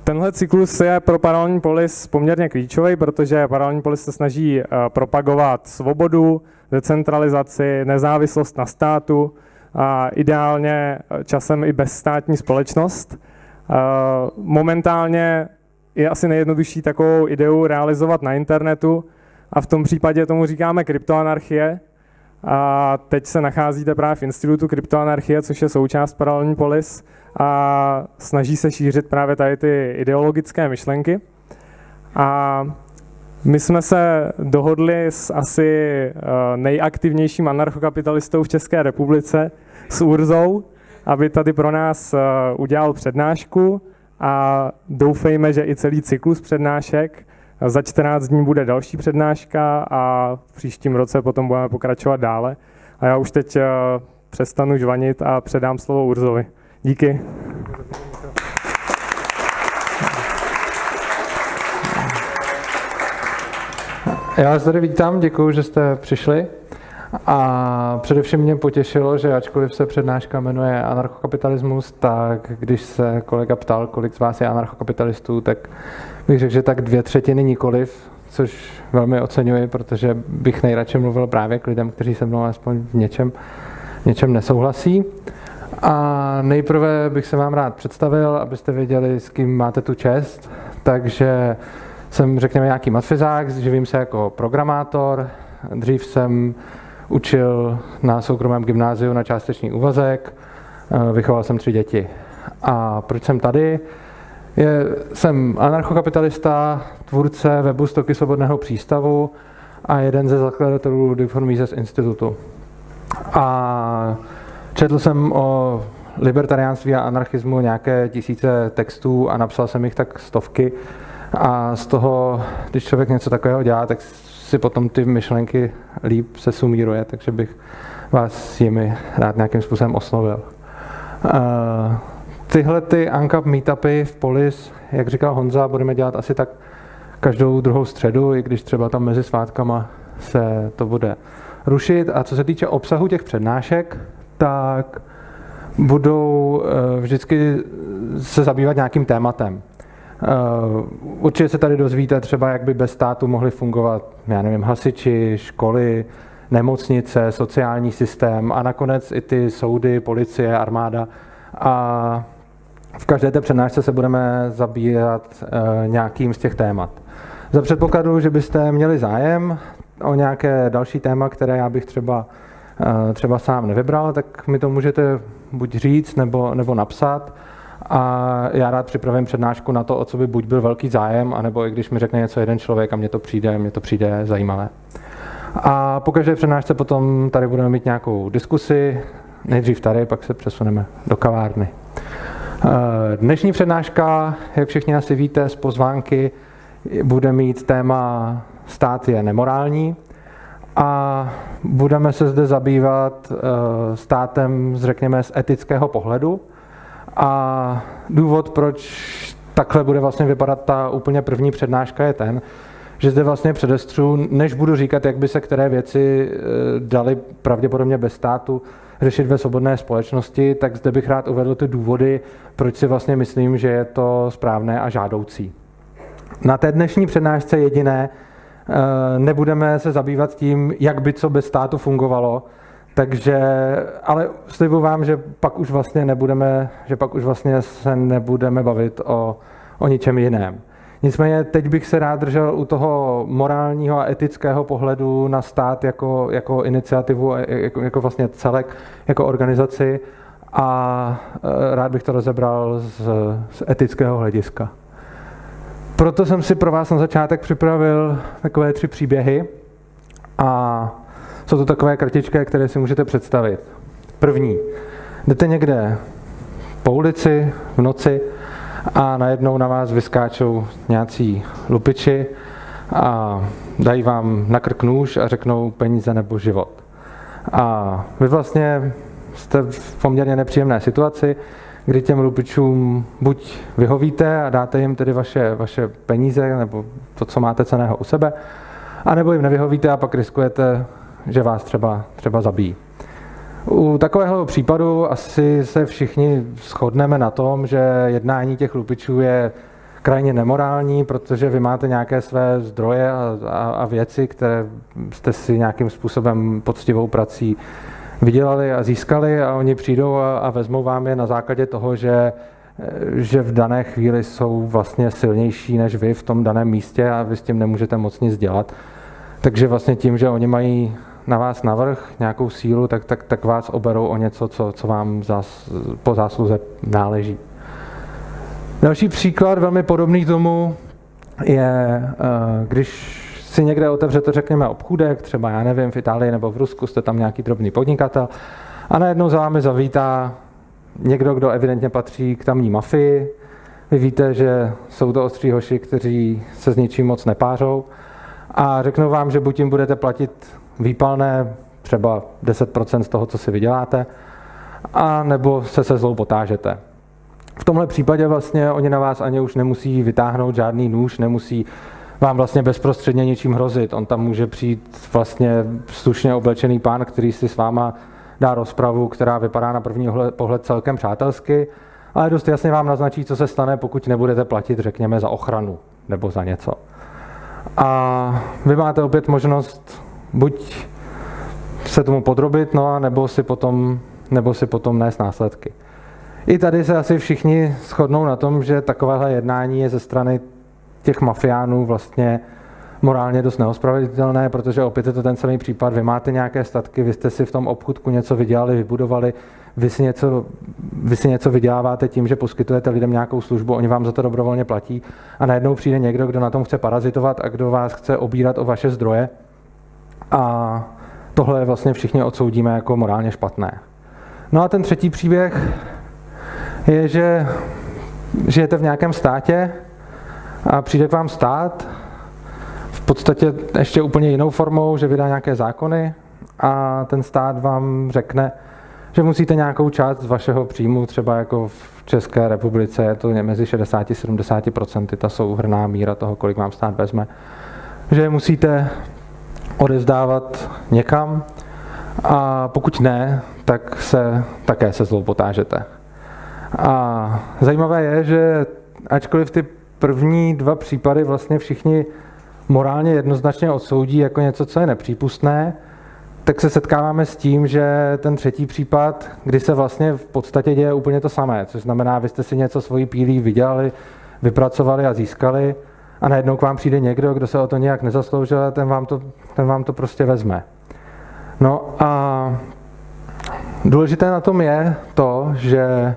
Tenhle cyklus je pro Paralelní polis poměrně klíčový, protože Paralelní polis se snaží propagovat svobodu, decentralizaci, nezávislost na státu a ideálně časem i bezstátní společnost. Momentálně je asi nejjednodušší takovou ideu realizovat na internetu a v tom případě tomu říkáme kryptoanarchie. A teď se nacházíte právě v Institutu kryptoanarchie, což je součást Paralelní polis a snaží se šířit právě tady ty ideologické myšlenky. A my jsme se dohodli s asi nejaktivnějším anarchokapitalistou v České republice, s Urzou, aby tady pro nás udělal přednášku a doufejme, že i celý cyklus přednášek. Za 14 dní bude další přednáška a v příštím roce potom budeme pokračovat dále. A já už teď přestanu žvanit a předám slovo Urzovi. Díky. Já vás tady vítám, děkuji, že jste přišli. A především mě potěšilo, že ačkoliv se přednáška jmenuje anarchokapitalismus, tak když se kolega ptal, kolik z vás je anarchokapitalistů, tak bych řekl, že tak 2/3 nikoliv, což velmi oceňuji, protože bych nejradši mluvil právě k lidem, kteří se mnou aspoň v něčem nesouhlasí. A nejprve bych se vám rád představil, abyste věděli, s kým máte tu čest. Takže jsem, řekněme, nějaký matfizák, živím se jako programátor, dřív jsem učil na soukromém gymnáziu na částečný úvazek, vychoval jsem 3 děti. A proč jsem tady? Jsem anarchokapitalista, tvůrce webu Stoky svobodného přístavu a jeden ze zakladatelů Ludwig von Mises institutu. A četl jsem o libertariánství a anarchismu nějaké tisíce textů a napsal jsem jich tak stovky. A z toho, když člověk něco takového dělá, tak si potom ty myšlenky líp se sumíruje, takže bych vás jimi rád nějakým způsobem oslovil. Tyhle ty ANCAP meetupy v Polis, jak říkal Honza, budeme dělat asi tak každou druhou středu, i když třeba tam mezi svátkama se to bude rušit. A co se týče obsahu těch přednášek, tak budou vždycky se zabývat nějakým tématem. Určitě se tady dozvíte třeba, jak by bez státu mohli fungovat, já nevím, hasiči, školy, nemocnice, sociální systém a nakonec i ty soudy, policie, armáda. A v každé té přednášce se budeme zabývat nějakým z těch témat. Za předpokladu, že byste měli zájem o nějaké další téma, které já bych třeba sám nevybral, tak mi to můžete buď říct nebo napsat. A já rád připravím přednášku na to, o co by buď byl velký zájem, anebo i když mi řekne něco jeden člověk a mně to přijde zajímavé. A po každé přednášce potom tady budeme mít nějakou diskusi, nejdřív tady, pak se přesuneme do kavárny. Dnešní přednáška, jak všichni asi víte z pozvánky, bude mít téma Stát je nemorální a budeme se zde zabývat státem, řekněme, z etického pohledu. A důvod, proč takhle bude vlastně vypadat ta úplně první přednáška, je ten, že zde vlastně předestřu, než budu říkat, jak by se které věci daly pravděpodobně bez státu řešit ve svobodné společnosti, tak zde bych rád uvedl ty důvody, proč si vlastně myslím, že je to správné a žádoucí. Na té dnešní přednášce jediné nebudeme se zabývat tím, jak by co bez státu fungovalo, takže, ale slibuji vám, že pak už vlastně se nebudeme bavit o ničem jiném. Nicméně teď bych se rád držel u toho morálního a etického pohledu na stát jako iniciativu, jako vlastně celek, jako organizaci a rád bych to rozebral z etického hlediska. Proto jsem si pro vás na začátek připravil takové 3 příběhy a jsou to takové kratičké, které si můžete představit. První. Jdete někde po ulici v noci a najednou na vás vyskáčou nějací lupiči a dají vám na krk nůž a řeknou peníze nebo život. A vy vlastně jste v poměrně nepříjemné situaci, kdy těm lupičům buď vyhovíte a dáte jim tedy vaše peníze nebo to, co máte cenného u sebe, anebo jim nevyhovíte a pak riskujete, že vás třeba zabijí. U takového případu asi se všichni shodneme na tom, že jednání těch lupičů je krajně nemorální, protože vy máte nějaké své zdroje a věci, které jste si nějakým způsobem poctivou prací vydělali a získali a oni přijdou a vezmou vám je na základě toho, že v dané chvíli jsou vlastně silnější než vy v tom daném místě a vy s tím nemůžete moc nic dělat. Takže vlastně tím, že oni mají na vás navrch nějakou sílu, tak vás oberou o něco, co vám po zásluze náleží. Další příklad, velmi podobný tomu, je, když si někde otevřete, řekněme, obchůdek, třeba, já nevím, v Itálii nebo v Rusku, jste tam nějaký drobný podnikatel a najednou za vámi zavítá někdo, kdo evidentně patří k tamní mafii. Vy víte, že jsou to ostří hoši, kteří se s ničím moc nepářou a řeknou vám, že buď jim budete platit výpalné, třeba 10% z toho, co si vyděláte, a nebo se zlou potážete. V tomhle případě vlastně oni na vás ani už nemusí vytáhnout žádný nůž, nemusí vám vlastně bezprostředně ničím hrozit. On tam může přijít vlastně slušně oblečený pán, který si s váma dá rozpravu, která vypadá na první pohled celkem přátelsky, ale dost jasně vám naznačí, co se stane, pokud nebudete platit, řekněme, za ochranu nebo za něco. A vy máte opět možnost buď se tomu podrobit, nebo si potom nést následky. I tady se asi všichni shodnou na tom, že takovéhle jednání je ze strany těch mafiánů vlastně morálně dost neospravedlitelné, protože opět je to ten samý případ. Vy máte nějaké statky, vy jste si v tom obchůdku něco vydělali, vybudovali, vy si něco vyděláváte tím, že poskytujete lidem nějakou službu, oni vám za to dobrovolně platí a najednou přijde někdo, kdo na tom chce parazitovat a kdo vás chce obírat o vaše zdroje. A tohle vlastně všichni odsoudíme jako morálně špatné. No a ten třetí příběh je, že žijete v nějakém státě a přijde k vám stát, v podstatě ještě úplně jinou formou, že vydá nějaké zákony a ten stát vám řekne, že musíte nějakou část z vašeho příjmu, třeba jako v České republice je to mezi 60-70%, ta souhrnná míra toho, kolik vám stát vezme, že musíte odevzdávat někam a pokud ne, tak také se zlou potážete. A zajímavé je, že ačkoliv ty první dva případy vlastně všichni morálně jednoznačně odsoudí jako něco, co je nepřípustné, tak se setkáváme s tím, že ten třetí případ, kdy se vlastně v podstatě děje úplně to samé, což znamená, vy jste si něco svojí pílí vydělali, vypracovali a získali a najednou k vám přijde někdo, kdo se o to nějak nezasloužil a ten vám to prostě vezme. No a důležité na tom je to, že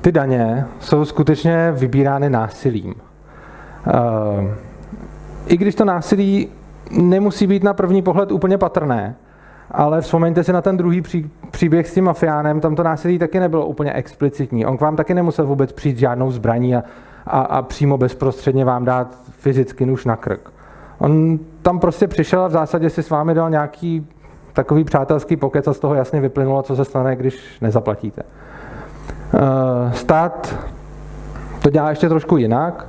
ty daně jsou skutečně vybírány násilím. I když to násilí nemusí být na první pohled úplně patrné, ale vzpomeňte si na ten druhý příběh s tím mafiánem, tam to násilí taky nebylo úplně explicitní. On k vám taky nemusel vůbec přijít žádnou zbraní a přímo bezprostředně vám dát fyzicky nůž na krk. On tam prostě přišel a v zásadě si s vámi dal nějaký takový přátelský pokec a z toho jasně vyplynulo, co se stane, když nezaplatíte. Stát to dělá ještě trošku jinak.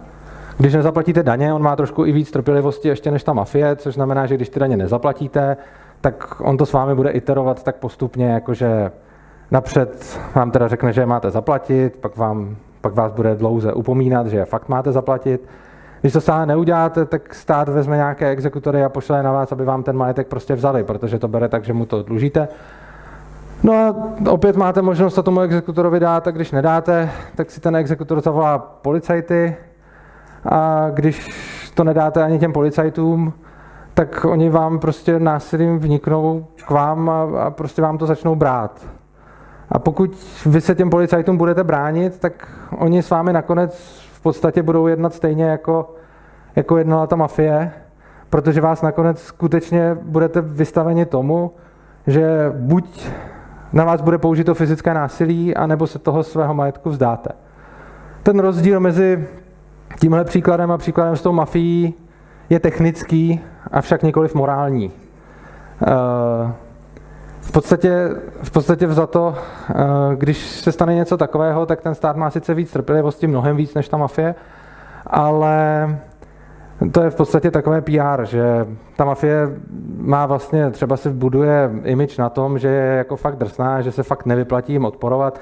Když nezaplatíte daně, on má trošku i víc trpělivosti ještě než ta mafie, což znamená, že když ty daně nezaplatíte, tak on to s vámi bude iterovat tak postupně, jakože napřed vám teda řekne, že je máte zaplatit, pak vás bude dlouze upomínat, že je fakt máte zaplatit. Když to stále neuděláte, tak stát vezme nějaké exekutory a pošle na vás, aby vám ten majetek prostě vzali, protože to bere tak, že mu to dlužíte. No a opět máte možnost to tomu exekutorovi dát, a když nedáte, tak si ten exekutor zavolá policajty a když to nedáte ani těm policajtům, tak oni vám prostě násilím vniknou k vám a prostě vám to začnou brát. A pokud vy se těm policajtům budete bránit, tak oni s vámi nakonec v podstatě budou jednat stejně jako jednala ta mafie, protože vás nakonec skutečně budete vystaveni tomu, že buď na vás bude použito fyzické násilí, anebo se toho svého majetku vzdáte. Ten rozdíl mezi tímhle příkladem a příkladem s tou mafií je technický, avšak nikoliv morální. V podstatě vzato, když se stane něco takového, tak ten stát má sice víc trpělivosti, mnohem víc než ta mafie, ale to je v podstatě takové PR, že ta mafie má vlastně, třeba si buduje image na tom, že je jako fakt drsná, že se fakt nevyplatí jim odporovat,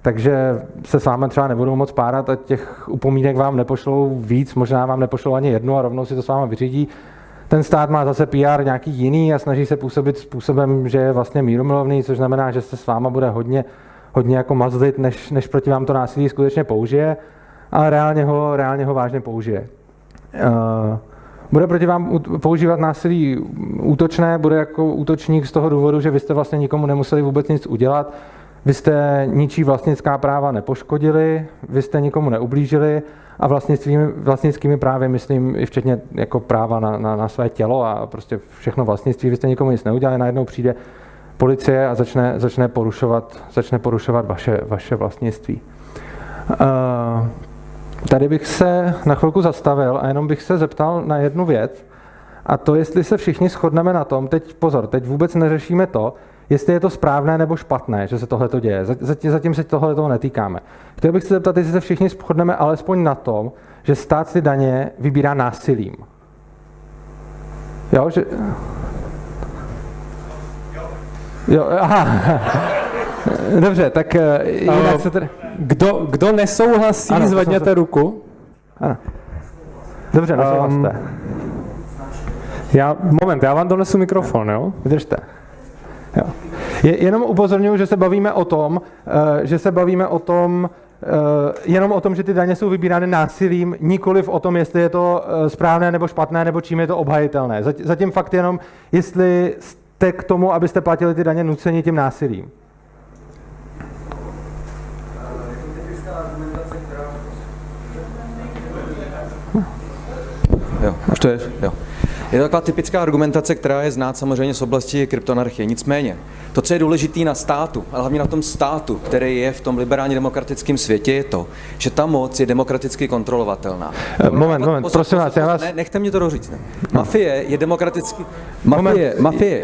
takže se s vámi třeba nebudou moc párat a těch upomínek vám nepošlou víc, možná vám nepošlou ani jednu a rovnou si to s vámi vyřídí. Ten stát má zase PR nějaký jiný a snaží se působit způsobem, že je vlastně mírumilovný, což znamená, že se s váma bude hodně jako mazlit, než proti vám to násilí skutečně použije, ale reálně ho vážně použije. Bude proti vám používat násilí útočné, bude jako útočník z toho důvodu, že vy jste vlastně nikomu nemuseli vůbec nic udělat, vy jste ničí vlastnická práva nepoškodili, vy jste nikomu neublížili a vlastnickými právy myslím i včetně jako práva na své tělo a prostě všechno vlastnictví, vy jste nikomu nic neudělali, najednou přijde policie a začne porušovat vaše vlastnictví. Tady bych se na chvilku zastavil a jenom bych se zeptal na jednu věc, a to, jestli se všichni shodneme na tom, teď vůbec neřešíme to, jestli je to správné nebo špatné, že se tohleto děje. Zatím se tohleto netýkáme. Chtěl bych se zeptat, jestli se všichni shodneme alespoň na tom, že stát si daně vybírá násilím. Jo, že... Jo, aha. Dobře, tak jinak se tady... Kdo nesouhlasí, ano, zvedněte ruku. Ano. Dobře, nesouhlaste. Já vám donesu mikrofon, jo? Vydržte. Jo. Jenom upozorňuji, že se bavíme o tom, jenom o tom, že ty daně jsou vybírány násilím, nikoliv o tom, jestli je to správné nebo špatné, nebo čím je to obhajitelné. Zatím fakt jenom, jestli jste k tomu, abyste platili ty daně nuceni tím násilím. Jo, už to je, jo. Je to taková typická argumentace, která je znát samozřejmě z oblasti kryptoanarchie. Nicméně, to, co je důležité na státu, ale hlavně na tom státu, který je v tom liberálně demokratickém světě, je to, že ta moc je demokraticky kontrolovatelná. Moment, prosím vás, já vás... Nechte mě to doříct. Ne? Mafie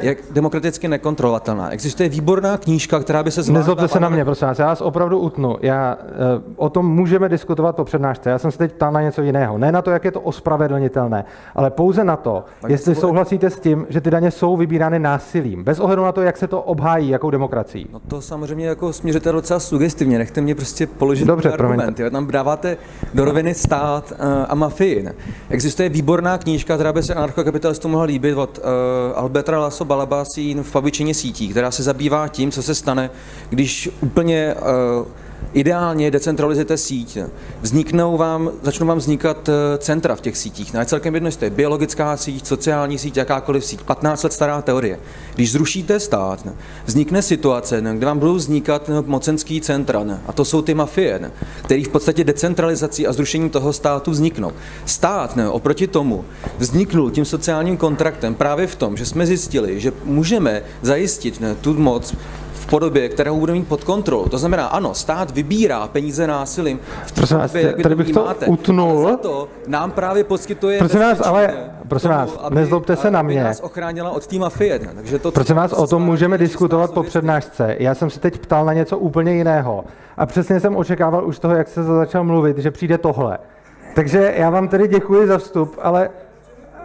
je demokraticky nekontrolovatelná. Existuje výborná knížka, která by se zvládla... Nezlobte se na mě, prosím vás, já vás opravdu utnu. O tom můžeme diskutovat po přednášce. Já jsem se teď ptal na něco jiného. Ne na to, jak je to ospravedlnitelné, ale pouze na to, jestli souhlasíte s tím, že ty daně jsou vybírány násilím, bez ohledu na to, jak se to obhájí, jakou demokracií. No to samozřejmě jako směřujete docela sugestivně, nechte mě prostě položit argument. Tam dáváte do roviny stát a mafii. Ne? Existuje výborná knížka, která by se anarchokapitalistu mohla líbit od Alberta Lasso Balabásín v pavičině sítí, která se zabývá tím, co se stane, když úplně ideálně decentralizujete síť. Začnou vám vznikat centra v těch sítích. Je celkem jedno, jestli to je biologická síť, sociální síť, jakákoliv síť. 15 let stará teorie. Když zrušíte stát, vznikne situace, kde vám budou vznikat mocenský centra. A to jsou ty mafie, které v podstatě decentralizací a zrušením toho státu vzniknou. Stát oproti tomu vzniknul tím sociálním kontraktem právě v tom, že jsme zjistili, že můžeme zajistit tu moc v podobě, kterou budeme mít pod kontrolou. To znamená, ano, stát vybírá peníze násilím v té podobě, jak vy to vnímáte. Utnul. Ale za to nám právě poskytuje prosím vás, nezlobte se na mě. Aby nás ochránila od té mafie. Takže prosím vás, o tom můžeme diskutovat po přednášce. Já jsem se teď ptal na něco úplně jiného. A přesně jsem očekával už toho, jak se začal mluvit, že přijde tohle. Takže já vám tedy děkuji za vstup,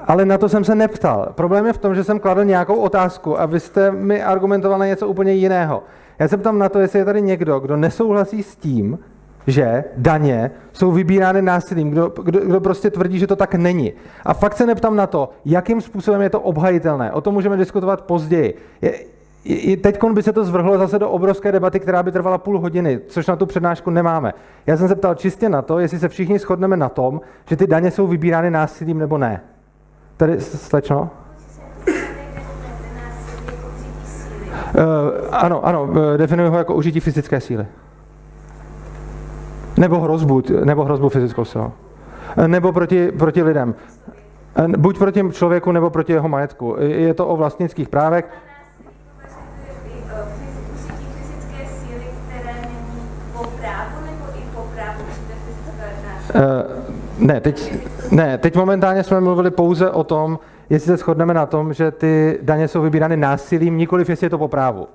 ale na to jsem se neptal. Problém je v tom, že jsem kladl nějakou otázku a vy jste mi argumentoval na něco úplně jiného. Já se ptám na to, jestli je tady někdo, kdo nesouhlasí s tím, že daně jsou vybírány násilím, kdo prostě tvrdí, že to tak není. A fakt se neptám na to, jakým způsobem je to obhajitelné. O tom můžeme diskutovat později. Teď by se to zvrhlo zase do obrovské debaty, která by trvala půl hodiny, což na tu přednášku nemáme. Já jsem se ptal čistě na to, jestli se všichni shodneme na tom, že ty daně jsou vybírány násilím nebo ne. Tady, slečno? Ano, definuji ho jako užití fyzické síly. Nebo hrozbu fyzickou silou. Nebo proti lidem. Buď proti člověku, nebo proti jeho majetku. Je to o vlastnických právech. Teď momentálně jsme mluvili pouze o tom, jestli se shodneme na tom, že ty daně jsou vybírány násilím, nikoliv jestli je to po právu.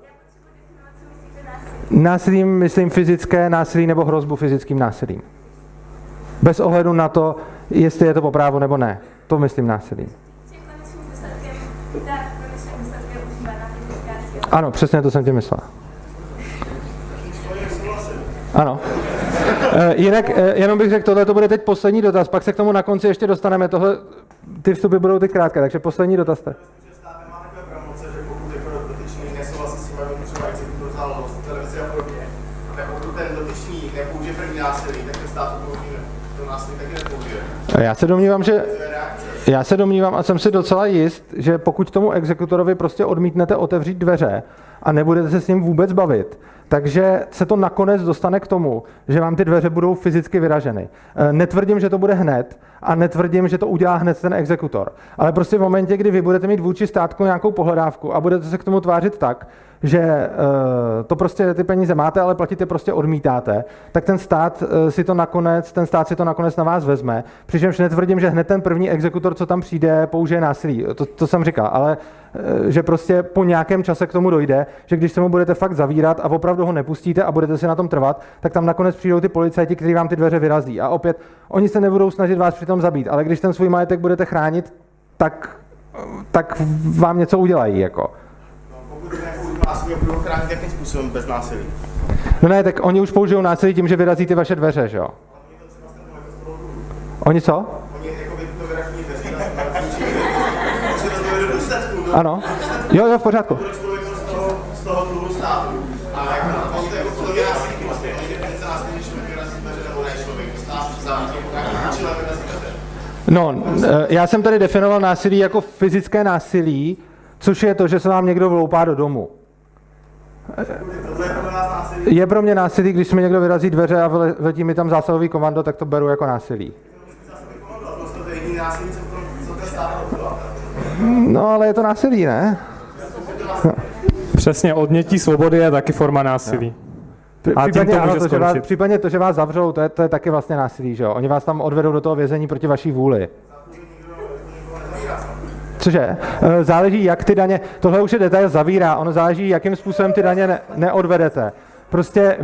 Násilím myslím fyzické násilí nebo hrozbu fyzickým násilím. Bez ohledu na to, jestli je to po právu nebo ne. To myslím násilím. Ano, přesně to jsem tím myslel. Ano. Jinak, jenom bych řekl, tohle to bude teď poslední dotaz, pak se k tomu na konci ještě dostaneme. Tohle, ty vstupy budou teď krátké, takže poslední dotaz. Já se domnívám a jsem si docela jist, že pokud tomu exekutorovi prostě odmítnete otevřít dveře a nebudete se s ním vůbec bavit, takže se to nakonec dostane k tomu, že vám ty dveře budou fyzicky vyraženy. Netvrdím, že to bude hned a netvrdím, že to udělá hned ten exekutor. Ale prostě v momentě, kdy vy budete mít vůči státku nějakou pohledávku a budete se k tomu tvářit tak, že to prostě ty peníze máte, ale platit je prostě odmítáte, tak ten stát si to nakonec na vás vezme. Přičemž netvrdím, že hned ten první exekutor, co tam přijde, použije násilí. To jsem říkal, ale že prostě po nějakém čase k tomu dojde, že když se mu budete fakt zavírat a opravdu ho nepustíte a budete si na tom trvat, tak tam nakonec přijdou ty policajti, kteří vám ty dveře vyrazí. A opět, oni se nebudou snažit vás přitom zabít, ale když ten svůj majetek budete chránit, tak vám něco udělají. Jako. Násilí budou chránit jakým způsobem bez násilí? No ne, tak oni už použijou násilí tím, že vyrazí ty vaše dveře, že jo? Oni co? Oni jako to vyražení dveří, do důsledku. Ano. Jo, v pořádku. Z toho dluhu státu. A jako oni to jako podle mě násilí vlastně. Oni ty peníze násilí, když vyrazí dveře nebo ne člověk. Stát zavítí, načila vyrazí dveře. No, já jsem tady definoval násilí jako fyzické násilí, což je to, že se vám někdo vloupá do domu. Je pro mě násilí, když mi někdo vyrazí dveře a letí mi tam zásahový komando, tak to beru jako násilí. No, ale je to násilí, ne? Přesně, odnětí svobody je taky forma násilí. A tím to může skončit. Případně to, že vás zavřou, to je taky vlastně násilí, že jo? Oni vás tam odvedou do toho vězení proti vaší vůli. Cože? Záleží, jak ty daně, tohle už je detail zavírá, ono záleží, jakým způsobem ty daně neodvedete. Prostě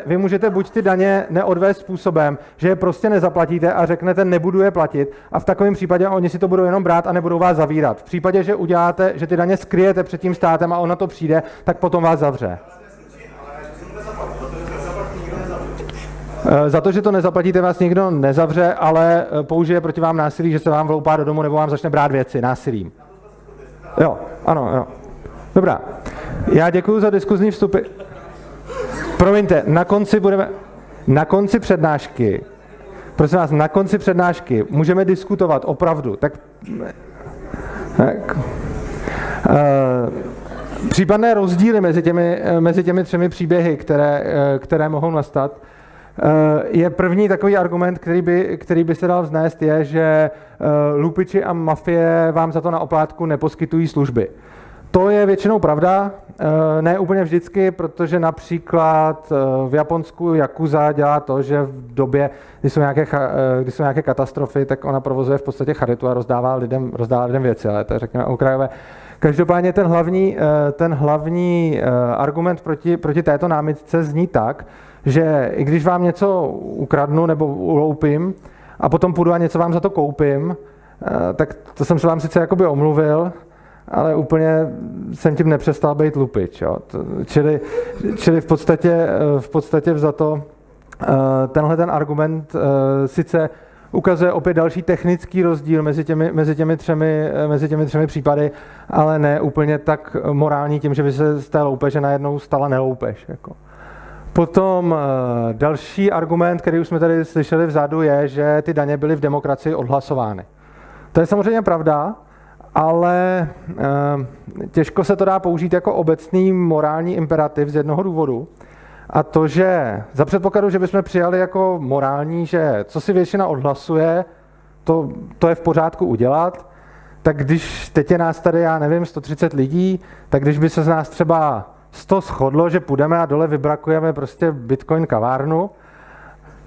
vy můžete buď ty daně neodvést způsobem, že je prostě nezaplatíte a řeknete, nebudu je platit, a v takovém případě oni si to budou jenom brát a nebudou vás zavírat. V případě, že uděláte, že ty daně skryjete před tím státem a on na to přijde, tak potom vás zavře. Za to, že to nezaplatíte, vás nikdo nezavře, ale použije proti vám násilí, že se vám vloupá do domu nebo vám začne brát věci násilím. Jo, ano, jo. Dobrá. Já děkuji za diskuzní vstupy. Promiňte, na konci přednášky, prosím vás, na konci přednášky můžeme diskutovat opravdu, tak případné rozdíly mezi těmi třemi příběhy, které mohou nastat, je první takový argument, který by se dal vznést, je, že lupiči a mafie vám za to na oplátku neposkytují služby. To je většinou pravda, ne úplně vždycky, protože například v Japonsku Yakuza dělá to, že v době, kdy jsou nějaké katastrofy, tak ona provozuje v podstatě charitu a rozdává lidem věci, ale to je, řekněme, okrajové. Každopádně ten hlavní argument proti této námitce zní tak, že i když vám něco ukradnu nebo uloupím a potom půjdu a něco vám za to koupím, tak to jsem se vám sice jakoby omluvil, ale úplně jsem tím nepřestal být lupič. Jo. Čili v podstatě vzato tenhle ten argument sice ukazuje opět další technický rozdíl mezi těmi třemi případy, ale ne úplně tak morální tím, že by se z té loupeže najednou stala neloupež. Jako. Potom další argument, který už jsme tady slyšeli vzadu, je, že ty daně byly v demokracii odhlasovány. To je samozřejmě pravda, ale těžko se to dá použít jako obecný morální imperativ z jednoho důvodu. A to, že za předpokladu, že bychom přijali jako morální, že co si většina odhlasuje, to je v pořádku udělat, tak když teď je nás tady, já nevím, 130 lidí, tak když by se z nás třeba 100 shodlo, že půjdeme a dole vybrakujeme prostě Bitcoin kavárnu,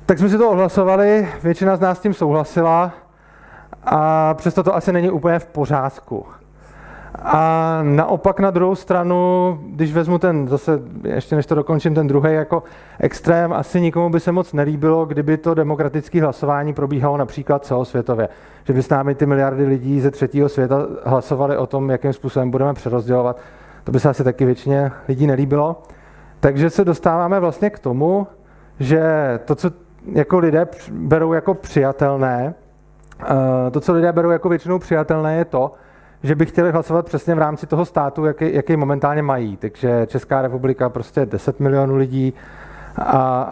tak jsme si to odhlasovali, většina z nás s tím souhlasila a přesto to asi není úplně v pořádku. A naopak na druhou stranu, když vezmu zase ještě než to dokončím, ten druhý jako extrém, asi nikomu by se moc nelíbilo, kdyby to demokratické hlasování probíhalo například celosvětově. Že by s námi ty miliardy lidí ze třetího světa hlasovali o tom, jakým způsobem budeme přerozdělovat. To by se asi taky většině lidí nelíbilo. Takže se dostáváme vlastně k tomu, že to, co jako lidé berou jako přijatelné, to, co lidé berou jako většinou přijatelné, je to, že by chtěli hlasovat přesně v rámci toho státu, jaký momentálně mají. Takže Česká republika prostě 10 milionů lidí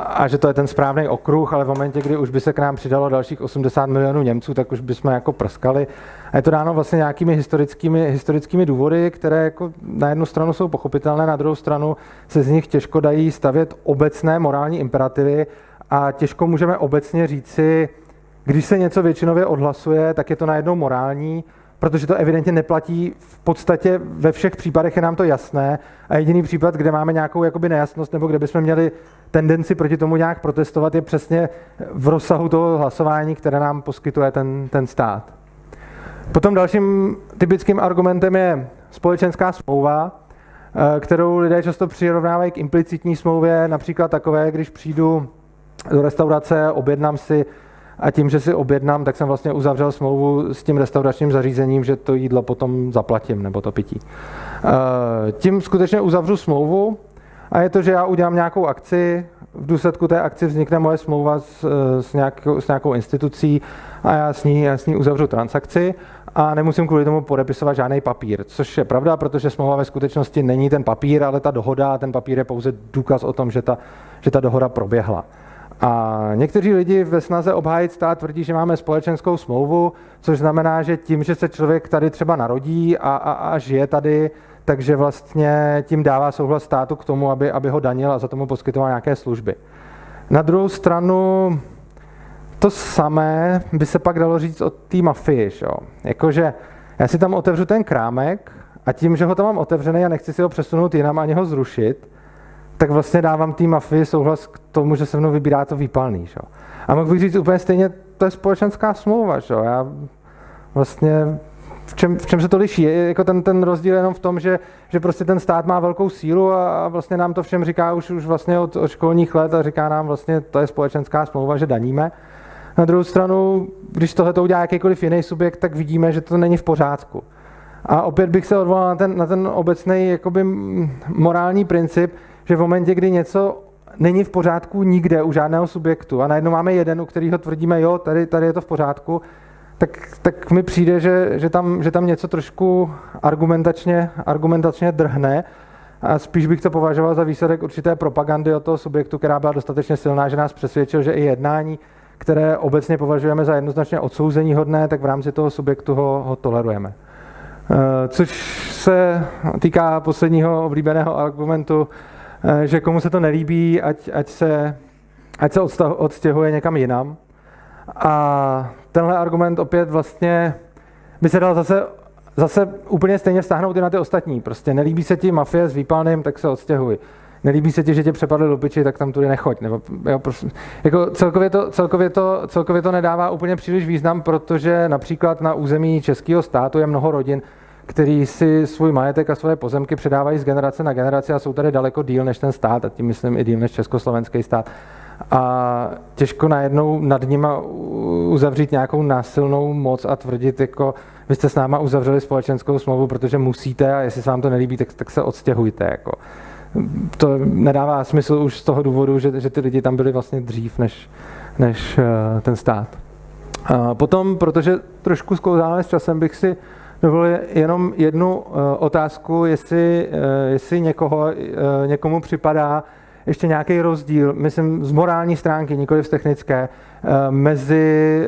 a že to je ten správný okruh, ale v momentě, kdy už by se k nám přidalo dalších 80 milionů Němců, tak už bychom jako prskali. A je to dáno vlastně nějakými historickými důvody, které jako na jednu stranu jsou pochopitelné, na druhou stranu se z nich těžko dají stavět obecné morální imperativy a těžko můžeme obecně říci, když se něco většinově odhlasuje, tak je to najednou morální, protože to evidentně neplatí v podstatě ve všech případech, je nám to jasné a jediný případ, kde máme nějakou jakoby nejasnost nebo kde bychom měli tendenci proti tomu nějak protestovat, je přesně v rozsahu toho hlasování, které nám poskytuje ten stát. Potom dalším typickým argumentem je společenská smlouva, kterou lidé často přirovnávají k implicitní smlouvě, například takové, když přijdu do restaurace, objednám si a tím, že si objednám, tak jsem vlastně uzavřel smlouvu s tím restauračním zařízením, že to jídlo potom zaplatím, nebo to pití. Tím skutečně uzavřu smlouvu a je to, že já udělám nějakou akci, v důsledku té akci vznikne moje smlouva s nějakou institucí a já s ní uzavřu transakci a nemusím kvůli tomu podepisovat žádný papír, což je pravda, protože smlouva ve skutečnosti není ten papír, ale ta dohoda a ten papír je pouze důkaz o tom, že ta dohoda proběhla. A někteří lidi ve snaze obhájit stát tvrdí, že máme společenskou smlouvu, což znamená, že tím, že se člověk tady třeba narodí a žije tady, takže vlastně tím dává souhlas státu k tomu, aby ho danil a za tomu poskytoval nějaké služby. Na druhou stranu to samé by se pak dalo říct o té mafii. Jakože já si tam otevřu ten krámek a tím, že ho tam mám otevřený a nechci si ho přesunout jinam ani ho zrušit, tak vlastně dávám té mafii souhlas k tomu, že se mnou vybírá to výpalný. Že? A mohl bych říct úplně stejně, to je společenská smlouva. Že? Já vlastně, v čem se to liší? Je jako ten rozdíl jenom v tom, že prostě ten stát má velkou sílu a vlastně nám to všem říká už vlastně od školních let a říká nám vlastně, to je společenská smlouva, že daníme. Na druhou stranu, když tohle to udělá jakýkoliv jiný subjekt, tak vidíme, že to není v pořádku. A opět bych se odvolal na ten obecný jakoby morální princip, že v momentě, kdy něco není v pořádku nikde u žádného subjektu a najednou máme jeden, u kterého tvrdíme, jo, tady je to v pořádku, tak mi přijde, že tam něco trošku argumentačně drhne a spíš bych to považoval za výsledek určité propagandy od toho subjektu, která byla dostatečně silná, že nás přesvědčil, že i jednání, které obecně považujeme za jednoznačně odsouzeníhodné, tak v rámci toho subjektu ho tolerujeme. Což se týká posledního oblíbeného argumentu, že komu se to nelíbí, ať se odstěhuje někam jinam. A tenhle argument opět vlastně by se dal zase úplně stejně vztáhnout i na ty ostatní. Prostě nelíbí se ti mafie s výpalným, tak se odstěhuj. Nelíbí se ti, že tě přepadli lupiči, tak tam tudy nechoď. Nebo, jo, prostě, jako celkově to nedává úplně příliš význam, protože například na území českého státu je mnoho rodin, který si svůj majetek a svoje pozemky předávají z generace na generaci a jsou tady daleko díl než ten stát, a tím myslím i díl než československý stát. A těžko najednou nad nima uzavřít nějakou násilnou moc a tvrdit, jako vy jste s náma uzavřeli společenskou smlouvu, protože musíte a jestli se vám to nelíbí, tak se odstěhujte. Jako. To nedává smysl už z toho důvodu, že ty lidi tam byli vlastně dřív než ten stát. A potom, protože trošku sklouzáme s časem, bych si dovolil jenom jednu otázku, jestli někomu připadá ještě nějaký rozdíl, myslím z morální stránky, nikoliv z technické, mezi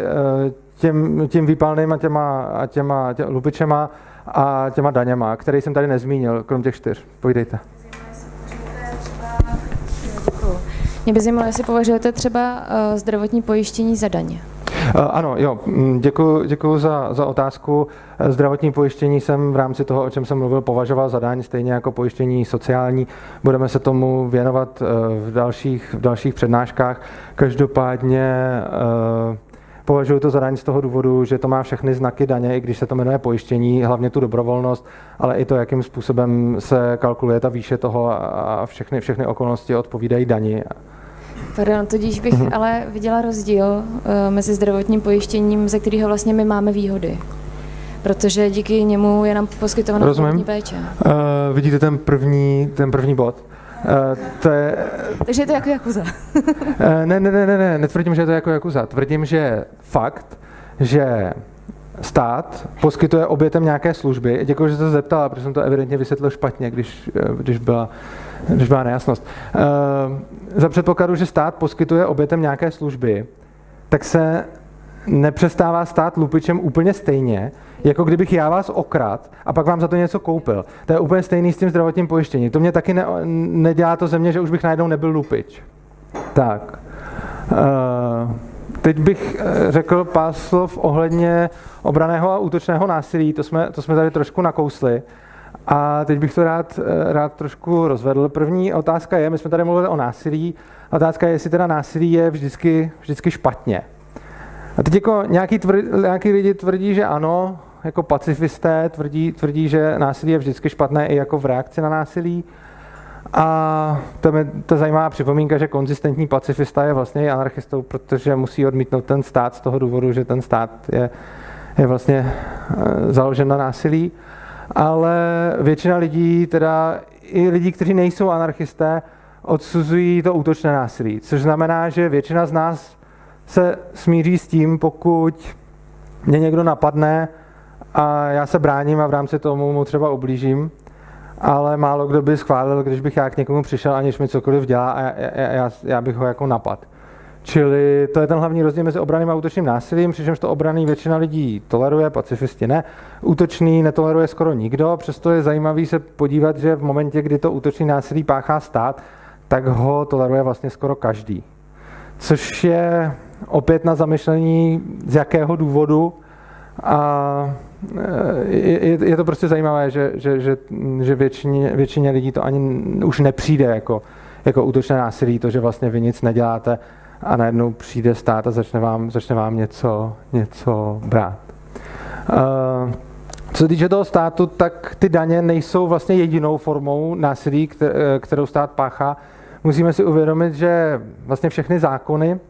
tím výpalným a těma lupičema a těma daněma, který jsem tady nezmínil, krom těch 4. Povídejte. Mě by zajímalo, jestli považujete třeba zdravotní pojištění za daně. Ano, jo, děkuji za otázku. Zdravotní pojištění jsem v rámci toho, o čem jsem mluvil, považoval za daň, stejně jako pojištění sociální. Budeme se tomu věnovat v dalších přednáškách. Každopádně považuji to za daň z toho důvodu, že to má všechny znaky daně, i když se to jmenuje pojištění, hlavně tu dobrovolnost, ale i to, jakým způsobem se kalkuluje ta výše toho a všechny okolnosti odpovídají dani. Pardon, tudíž bych ale viděla rozdíl mezi zdravotním pojištěním, ze kterého vlastně my máme výhody. Protože díky němu je nám poskytována zdravotní péče. Vidíte ten první bod. Takže je to jako Jakuza. Netvrdím, že je to jako Jakuza. Tvrdím, že fakt, že stát poskytuje obětem nějaké služby. Děkuji, že jste se zeptala, protože jsem to evidentně vysvětlil špatně, když byla nejasnost. Za předpokladu, že stát poskytuje obětem nějaké služby, tak se nepřestává stát lupičem úplně stejně, jako kdybych já vás okradl a pak vám za to něco koupil. To je úplně stejný s tím zdravotním pojištěním. To mě taky nedělá to ze mě, že už bych najednou nebyl lupič. Tak. Teď bych řekl pár slov ohledně obranného a útočného násilí. To jsme tady trošku nakousli. A teď bych to rád trošku rozvedl. První otázka je, my jsme tady mluvili o násilí. Otázka je, jestli teda násilí je vždycky špatně. A teď jako nějaký lidi tvrdí, že ano, jako pacifisté tvrdí, že násilí je vždycky špatné i jako v reakci na násilí. A to je ta zajímavá připomínka, že konzistentní pacifista je vlastně i anarchistou, protože musí odmítnout ten stát z toho důvodu, že ten stát je vlastně založen na násilí. Ale většina lidí, teda i lidí, kteří nejsou anarchisté, odsuzují to útočné násilí, což znamená, že většina z nás se smíří s tím, pokud mě někdo napadne a já se bráním a v rámci tomu mu třeba ublížím, ale málo kdo by schválil, když bych já k někomu přišel, aniž mi cokoliv dělá a já bych ho jako napad. Čili to je ten hlavní rozdíl mezi obranným a útočným násilím, přičemž to obranný většina lidí toleruje, pacifisti ne. Útočný netoleruje skoro nikdo, přesto je zajímavý se podívat, že v momentě, kdy to útočný násilí páchá stát, tak ho toleruje vlastně skoro každý. Což je opět na zamyšlení, z jakého důvodu. A je to prostě zajímavé, že většině lidí to ani už nepřijde jako útočné násilí, to, že vlastně vy nic neděláte a najednou přijde stát a začne vám něco brát. Co se týče toho státu, tak ty daně nejsou vlastně jedinou formou násilí, kterou stát páchá. Musíme si uvědomit, že vlastně všechny zákony,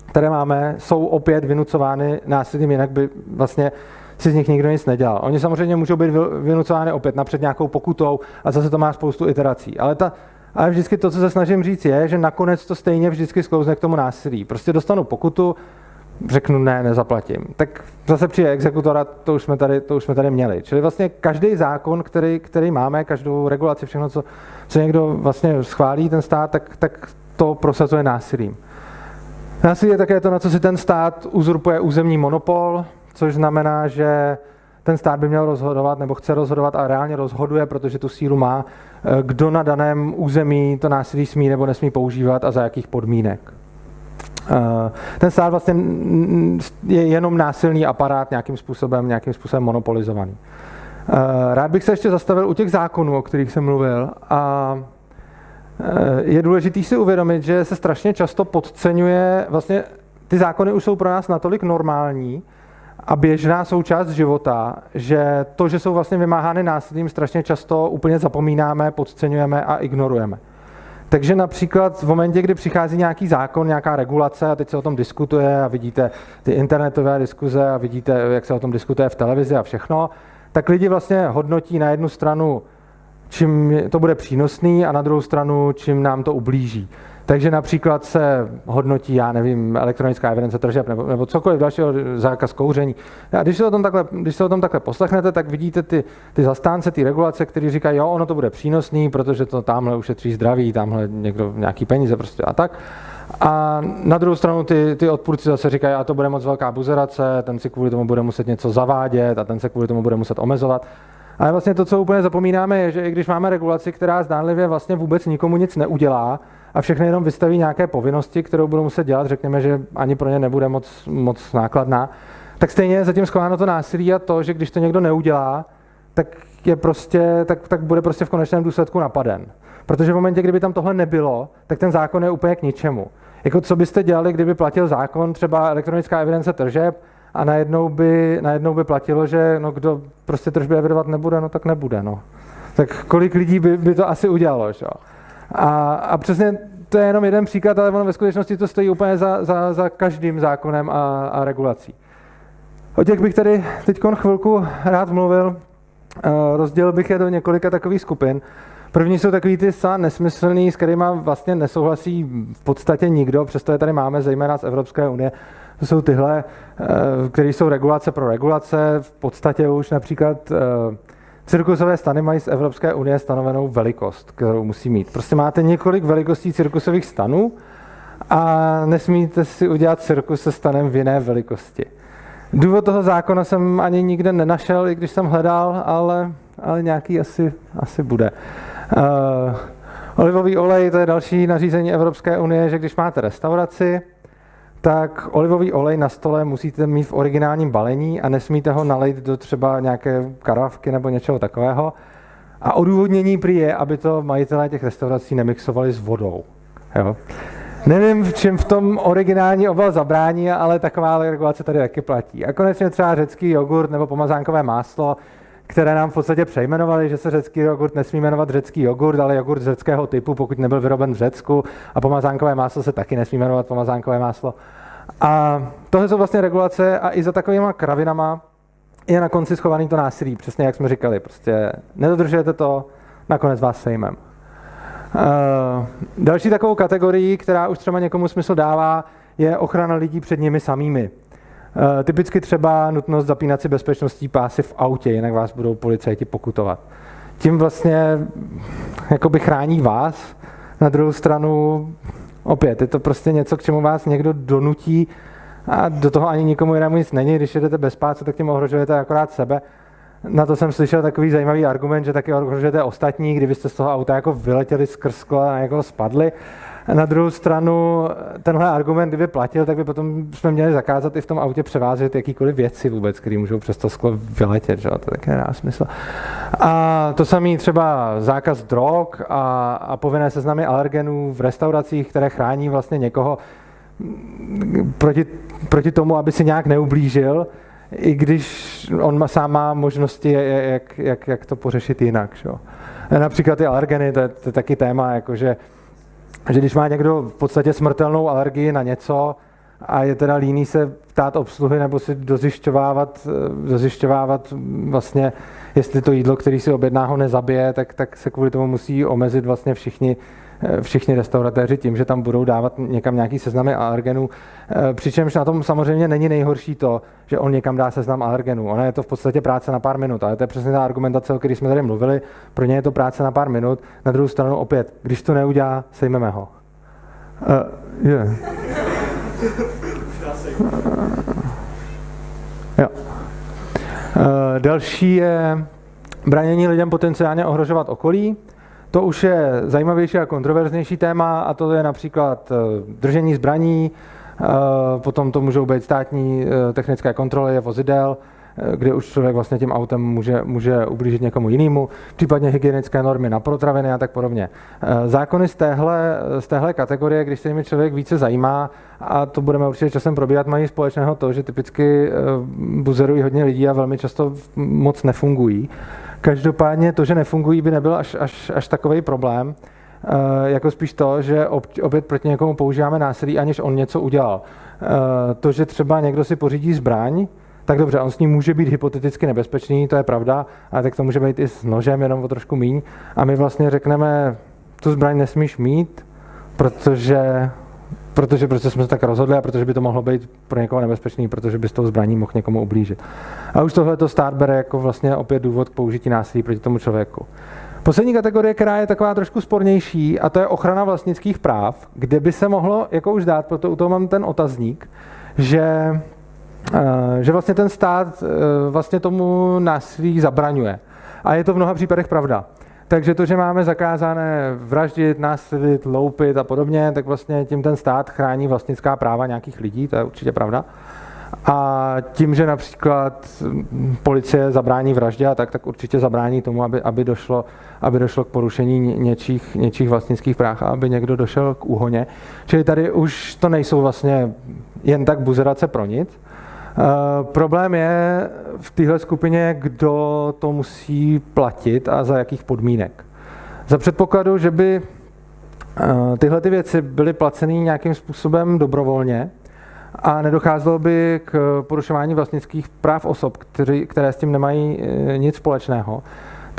které máme, jsou opět vynucovány násilím, jinak by vlastně si z nich nikdo nic nedělal. Oni samozřejmě můžou být vynucovány opět napřed nějakou pokutou a zase to má spoustu iterací. Ale vždycky to, co se snažím říct, je, že nakonec to stejně vždycky sklouzne k tomu násilí. Prostě dostanu pokutu, řeknu ne, nezaplatím. Tak zase přijde exekutora, to už jsme tady měli. Čili vlastně každý zákon, který máme, každou regulaci, všechno, co někdo vlastně schválí ten stát, tak to prosazuje násilím. Násilí je také to, na co si ten stát uzurpuje územní monopol, což znamená, že ten stát by měl rozhodovat nebo chce rozhodovat a reálně rozhoduje, protože tu sílu má, kdo na daném území to násilí smí nebo nesmí používat a za jakých podmínek. Ten stát vlastně je jenom násilný aparát nějakým způsobem monopolizovaný. Rád bych se ještě zastavil u těch zákonů, o kterých jsem mluvil. A je důležité si uvědomit, že se strašně často podceňuje, vlastně ty zákony už jsou pro nás natolik normální a běžná součást života, že to, že jsou vlastně vymáhány násilím, strašně často úplně zapomínáme, podceňujeme a ignorujeme. Takže například v momentě, kdy přichází nějaký zákon, nějaká regulace a teď se o tom diskutuje a vidíte ty internetové diskuze a vidíte, jak se o tom diskutuje v televizi a všechno, tak lidi vlastně hodnotí na jednu stranu, čím to bude přínosný a na druhou stranu, čím nám to ublíží. Takže například se hodnotí, já nevím, elektronická evidence tržeb nebo cokoliv dalšího, zákaz kouření. A když se o tom takhle poslechnete, tak vidíte ty zastánce, ty regulace, kteří říkají, jo, ono to bude přínosný, protože to tamhle ušetří zdraví, tamhle někdo nějaký peníze prostě a tak. A na druhou stranu ty odpůrci zase říkají, a to bude moc velká buzerace, ten si kvůli tomu bude muset něco zavádět a ten se kvůli tomu bude muset omezovat. Ale vlastně to, co úplně zapomínáme, je, že i když máme regulaci, která zdánlivě vlastně vůbec nikomu nic neudělá a všechny jenom vystaví nějaké povinnosti, kterou budou muset dělat, řekněme, že ani pro ně nebude moc nákladná, tak stejně je zatím schováno to násilí a to, že když to někdo neudělá, tak bude prostě v konečném důsledku napaden. Protože v momentě, kdyby tam tohle nebylo, tak ten zákon je úplně k ničemu. Jako co byste dělali, kdyby platil zákon, třeba elektronická evidence tržeb, a najednou by platilo, že no, kdo prostě tržby evidovat nebude, no tak nebude. No. Tak kolik lidí by to asi udělalo. Že? A přesně to je jenom jeden příklad, ale ono ve skutečnosti to stojí úplně za každým zákonem a regulací. O těch bych tady teď chvilku rád mluvil, rozdělil bych je do několika takových skupin. První jsou takový ty zcela nesmyslný, s kterými vlastně nesouhlasí v podstatě nikdo, přesto je tady máme zejména z Evropské unie. To jsou tyhle, které jsou regulace pro regulace. V podstatě už například cirkusové stany mají z Evropské unie stanovenou velikost, kterou musí mít. Prostě máte několik velikostí cirkusových stanů a nesmíte si udělat cirkus se stanem v jiné velikosti. Důvod toho zákona jsem ani nikde nenašel, i když jsem hledal, ale nějaký asi bude. Olivový olej, to je další nařízení Evropské unie, že když máte restauraci, tak olivový olej na stole musíte mít v originálním balení a nesmíte ho nalejt do třeba nějaké karavky nebo něčeho takového. A odůvodnění prý je, aby to majitelé těch restaurací nemixovali s vodou. Jo? Nevím, v čem v tom originální obal zabrání, ale taková regulace tady taky platí. A konečně třeba řecký jogurt nebo pomazánkové máslo, které nám v podstatě přejmenovali, že se řecký jogurt nesmí jmenovat řecký jogurt, ale jogurt řeckého typu, pokud nebyl vyroben v Řecku, a pomazánkové máslo se taky nesmí jmenovat pomazánkové máslo. A tohle jsou vlastně regulace a i za takovýma kravinama je na konci schovaný to násilí, přesně jak jsme říkali. Prostě nedodržujete to, nakonec vás sejmem. Další takovou kategorii, která už třeba někomu smysl dává, je ochrana lidí před nimi samými. Typicky třeba nutnost zapínat si bezpečnostní pásy v autě, jinak vás budou policajti pokutovat. Tím vlastně jakoby chrání vás. Na druhou stranu opět je to prostě něco, k čemu vás někdo donutí a do toho ani nikomu jinému nic není. Když jedete bez pásu, tak tím ohrožujete akorát sebe. Na to jsem slyšel takový zajímavý argument, že taky ohrožujete ostatní, kdybyste z toho auta jako vyletěli skrz sklo a jako spadli. Na druhou stranu tenhle argument, kdyby platil, tak by potom jsme měli zakázat i v tom autě převázet jakýkoliv věci vůbec, které můžou přes to sklo vyletět, že? To taky nedá smysl. A to samý třeba zákaz drog a povinné seznamy alergenů v restauracích, které chrání vlastně někoho proti tomu, aby si nějak neublížil, i když on sám má možnosti, jak to pořešit jinak. Že? Například ty alergeny, to je taky téma, jakože že když má někdo v podstatě smrtelnou alergii na něco a je teda líný se ptát obsluhy nebo si dozjišťovávat vlastně, jestli to jídlo, který si objedná, ho nezabije, tak se kvůli tomu musí omezit vlastně všichni restauratéři tím, že tam budou dávat někam nějaký seznamy alergenů. Přičemž na tom samozřejmě není nejhorší to, že on někam dá seznam alergenů. Ona je to v podstatě práce na pár minut, ale to je přesně ta argumentace, o které jsme tady mluvili. Pro ně je to práce na pár minut. Na druhou stranu opět, když to neudělá, sejmeme ho. Další je bránění lidem potenciálně ohrožovat okolí. To už je zajímavější a kontroverznější téma a to je například držení zbraní, potom to můžou být státní technické kontroly vozidel, kde už člověk vlastně tím autem může ublížit někomu jinému, případně hygienické normy na potraviny a tak podobně. Zákony z téhle kategorie, když se jimi člověk více zajímá, a to budeme určitě časem probírat, mají společného to, že typicky buzerují hodně lidí a velmi často moc nefungují. Každopádně to, že nefungují, by nebyl až takový problém, jako spíš to, že opět proti někomu používáme násilí, aniž on něco udělal. To, že třeba někdo si pořídí zbraň, tak dobře, on s ním může být hypoteticky nebezpečný, to je pravda, ale tak to může být i s nožem, jenom o trošku míň. A my vlastně řekneme, tu zbraň nesmíš mít, protože jsme se tak rozhodli a protože by to mohlo být pro někoho nebezpečný, protože by s tou zbraní mohl někomu ublížit. A už tohle to stát bere jako vlastně opět důvod k použití násilí proti tomu člověku. Poslední kategorie, která je taková trošku spornější, a to je ochrana vlastnických práv, kde by se mohlo jako už dát, proto u toho mám ten otazník, že vlastně ten stát vlastně tomu násilí zabraňuje. A je to v mnoha případech pravda. Takže to, že máme zakázané vraždit, násilit, loupit a podobně, tak vlastně tím ten stát chrání vlastnická práva nějakých lidí, to je určitě pravda. A tím, že například policie zabrání vraždě a tak určitě zabrání tomu, aby došlo k porušení něčích vlastnických práv a aby někdo došel k úhoně. Čili tady už to nejsou vlastně jen tak buzerace pro nic. Problém je v téhle skupině, kdo to musí platit a za jakých podmínek. Za předpokladu, že by tyhle ty věci byly placeny nějakým způsobem dobrovolně a nedocházelo by k porušování vlastnických práv osob, které s tím nemají nic společného,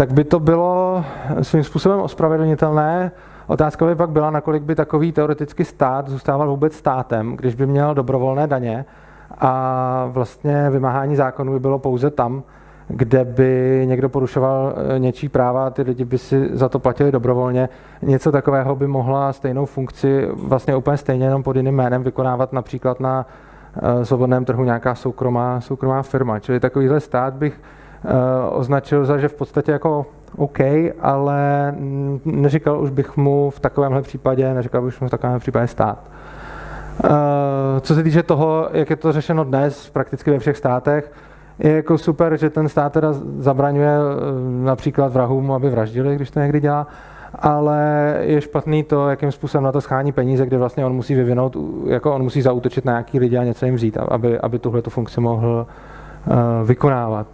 tak by to bylo svým způsobem ospravedlnitelné. Otázka by pak byla, nakolik by takový teoreticky stát zůstával vůbec státem, když by měl dobrovolné daně a vlastně vymáhání zákonů by bylo pouze tam, kde by někdo porušoval něčí práva a ty lidi by si za to platili dobrovolně. Něco takového by mohla stejnou funkci vlastně úplně stejně jenom pod jiným jménem vykonávat například na svobodném trhu nějaká soukromá firma. Čili takovýhle stát bych označil za, že v podstatě jako OK, ale neříkal už bych mu v takovémhle případě stát. Co se týče toho, jak je to řešeno dnes prakticky ve všech státech, je jako super, že ten stát teda zabraňuje například vrahům, aby vraždili, když to někdy dělá, ale je špatný to, jakým způsobem na to schání peníze, kde vlastně on musí vyvinout, jako on musí zaútočit na nějaký lidi a něco jim vzít, aby tuhletu funkci mohl vykonávat.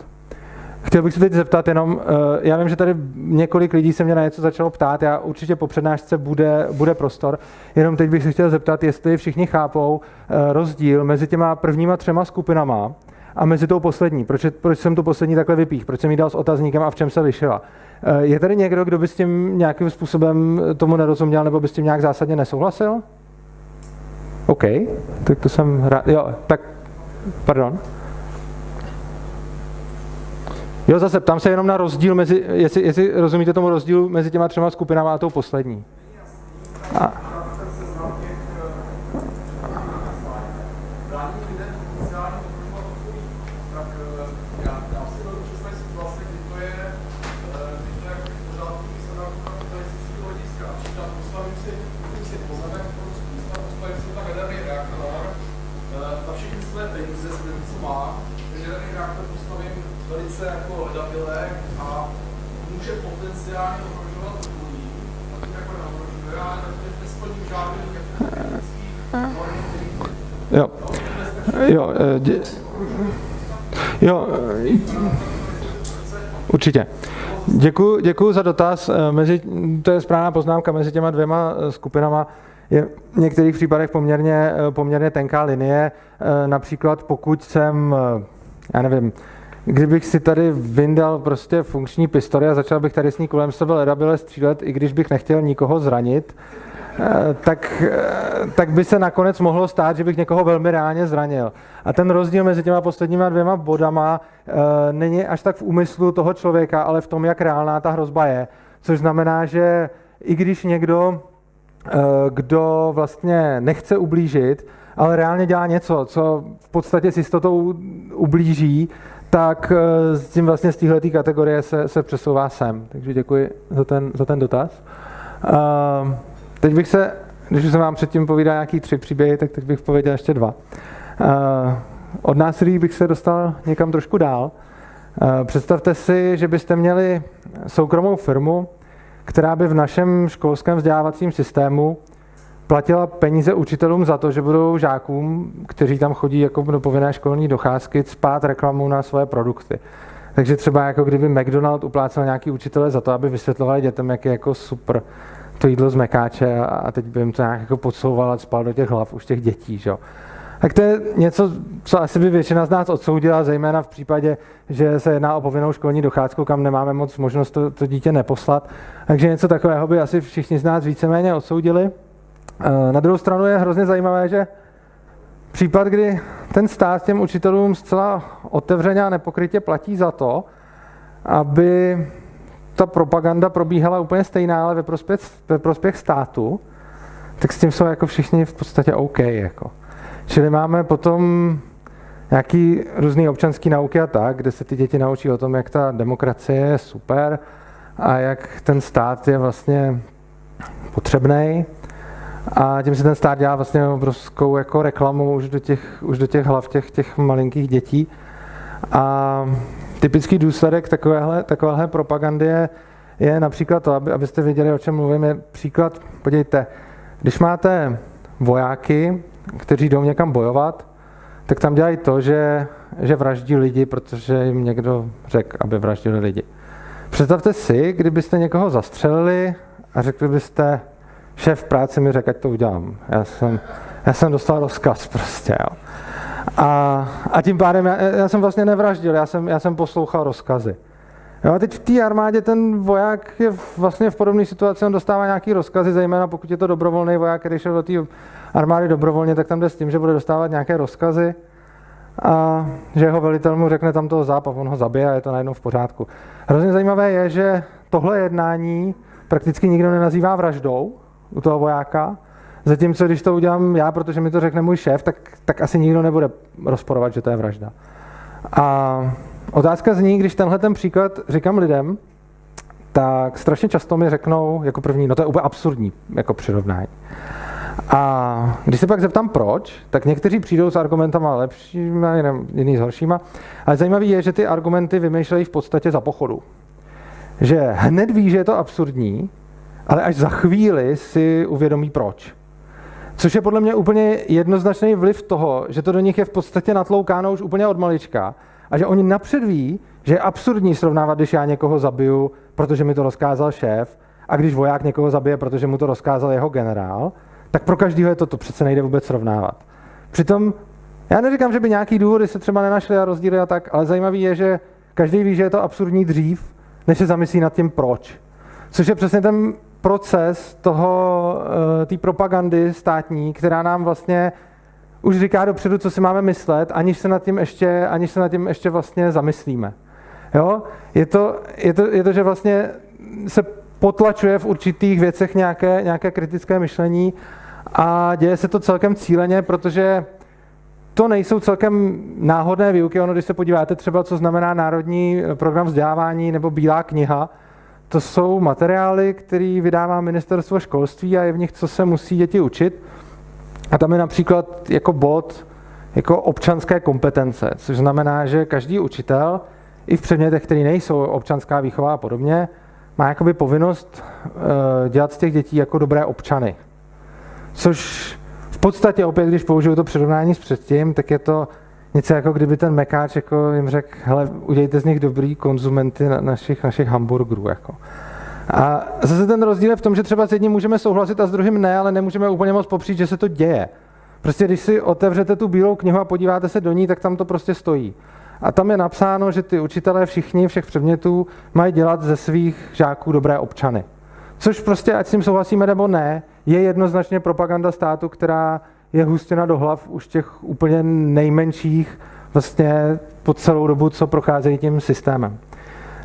Chtěl bych se teď zeptat jenom, já vím, že tady několik lidí se mě na něco začalo ptát, já určitě po přednášce bude prostor, jenom teď bych se chtěl zeptat, jestli všichni chápou rozdíl mezi těma prvníma 3 skupinama a mezi tou poslední. Proč jsem tu poslední takhle vypích? Proč jsem jí dal s otazníkem a v čem se lišila? Je tady někdo, kdo by s tím nějakým způsobem tomu nerozuměl nebo by s tím nějak zásadně nesouhlasil? OK, tak to jsem rád. Jo, tak, pardon. Jo, zase ptám se jenom na rozdíl mezi, jestli rozumíte tomu rozdílu mezi těma 3 skupinama a tou poslední. Jo, určitě. Děkuju za dotaz. To je správná poznámka mezi těma 2 skupinama. Je v některých případech poměrně tenká linie. Například pokud jsem, já nevím, kdybych si tady vyndal prostě funkční pistoli a začal bych tady s ní kolem sebe ledabyle střílet, i když bych nechtěl nikoho zranit, tak by se nakonec mohlo stát, že bych někoho velmi reálně zranil. A ten rozdíl mezi těma posledníma 2 bodama není až tak v úmyslu toho člověka, ale v tom, jak reálná ta hrozba je. Což znamená, že i když někdo, kdo vlastně nechce ublížit, ale reálně dělá něco, co v podstatě s jistotou ublíží, tak s tím vlastně z téhleté kategorie se přesouvá sem. Takže děkuji za ten dotaz. Teď bych se, když jsem vám předtím povídal nějaký 3 příběhy, tak teď bych pověděl ještě 2. Od násilí bych se dostal někam trošku dál. Představte si, že byste měli soukromou firmu, která by v našem školském vzdělávacím systému platila peníze učitelům za to, že budou žákům, kteří tam chodí jako do povinné školní docházky, cpát reklamu na svoje produkty. Takže třeba jako kdyby McDonald uplácel nějaký učitele za to, aby vysvětlovali dětem, jak je jako super to jídlo z mekáče a teď by jim to nějak jako podsouval a spal do těch hlav už těch dětí. Že? Tak to je něco, co asi by většina z nás odsoudila, zejména v případě, že se jedná o povinnou školní docházku, kam nemáme moc možnost to dítě neposlat. Takže něco takového by asi všichni z nás víceméně odsoudili. Na druhou stranu je hrozně zajímavé, že případ, kdy ten stát těm učitelům zcela otevřeně a nepokrytě platí za to, aby ta propaganda probíhala úplně stejná, ale ve prospěch státu, tak s tím jsou jako všichni v podstatě OK. Jako. Čili máme potom nějaký různý občanský nauky a tak, kde se ty děti naučí o tom, jak ta demokracie je super a jak ten stát je vlastně potřebnej. A tím se ten stát dělá vlastně obrovskou jako reklamu už do těch hlav těch malinkých dětí. A typický důsledek takovéhle propagandy je například to, abyste věděli, o čem mluvím, je příklad, podívejte, když máte vojáky, kteří jdou někam bojovat, tak tam dělají to, že vraždí lidi, protože jim někdo řekl, aby vraždili lidi. Představte si, kdybyste někoho zastřelili a řekli byste, šéf v práci mi řekl, ať to udělám. Já jsem dostal rozkaz prostě. Jo. A tím pádem já jsem vlastně nevraždil, já jsem poslouchal rozkazy. Jo, a teď v té armádě ten voják je vlastně v podobné situaci, on dostává nějaký rozkazy, zejména pokud je to dobrovolný voják, který šel do té armády dobrovolně, tak tam jde s tím, že bude dostávat nějaké rozkazy a že jeho velitel mu řekne tam toho záp a on ho zabije a je to najednou v pořádku. Hrozně zajímavé je, že tohle jednání prakticky nikdo nenazývá vraždou u toho vojáka, zatímco když to udělám já, protože mi to řekne můj šéf, tak asi nikdo nebude rozporovat, že to je vražda. A otázka zní, když tenhle ten příklad říkám lidem, tak strašně často mi řeknou jako první, no to je úplně absurdní jako přirovnání. A když se pak zeptám proč, tak někteří přijdou s argumentama lepšíma, jiný s horšíma, ale zajímavý je, že ty argumenty vymýšlejí v podstatě za pochodu. Že hned ví, že je to absurdní, ale až za chvíli si uvědomí proč. Což je podle mě úplně jednoznačný vliv toho, že to do nich je v podstatě natloukáno už úplně od malička a že oni napřed ví, že je absurdní srovnávat, když já někoho zabiju, protože mi to rozkázal šéf, a když voják někoho zabije, protože mu to rozkázal jeho generál, tak pro každého je to přece nejde vůbec srovnávat. Přitom já neříkám, že by nějaký důvody se třeba nenašly a rozdíly a tak, ale zajímavý je, že každý ví, že je to absurdní dřív, než se zamyslí nad tím proč. Což je přesně ten proces té propagandy státní, která nám vlastně už říká dopředu, co si máme myslet, aniž se nad tím ještě vlastně zamyslíme. Jo? Je to, že vlastně se potlačuje v určitých věcech nějaké kritické myšlení a děje se to celkem cíleně, protože to nejsou celkem náhodné výuky. Ono, když se podíváte třeba, co znamená Národní program vzdělávání nebo Bílá kniha, to jsou materiály, které vydává Ministerstvo školství a je v nich, co se musí děti učit. A tam je například jako bod jako občanské kompetence, což znamená, že každý učitel i v předmětech, které nejsou občanská výchova a podobně, má jakoby povinnost dělat z těch dětí jako dobré občany. Což v podstatě opět, když použiju to přirovnání s předtím, tak je to něco jako kdyby ten mekáč jako jim řekl, hele, udělejte z nich dobrý konzumenty našich hamburgerů. Jako. A zase ten rozdíl je v tom, že třeba s jedním můžeme souhlasit a s druhým ne, ale nemůžeme úplně moc popřít, že se to děje. Prostě když si otevřete tu Bílou knihu a podíváte se do ní, tak tam to prostě stojí. A tam je napsáno, že ty učitelé všichni všech předmětů mají dělat ze svých žáků dobré občany. Což prostě, ať s tím souhlasíme nebo ne, je jednoznačně propaganda státu, která je hustěna do hlav už těch úplně nejmenších vlastně po celou dobu, co procházejí tím systémem.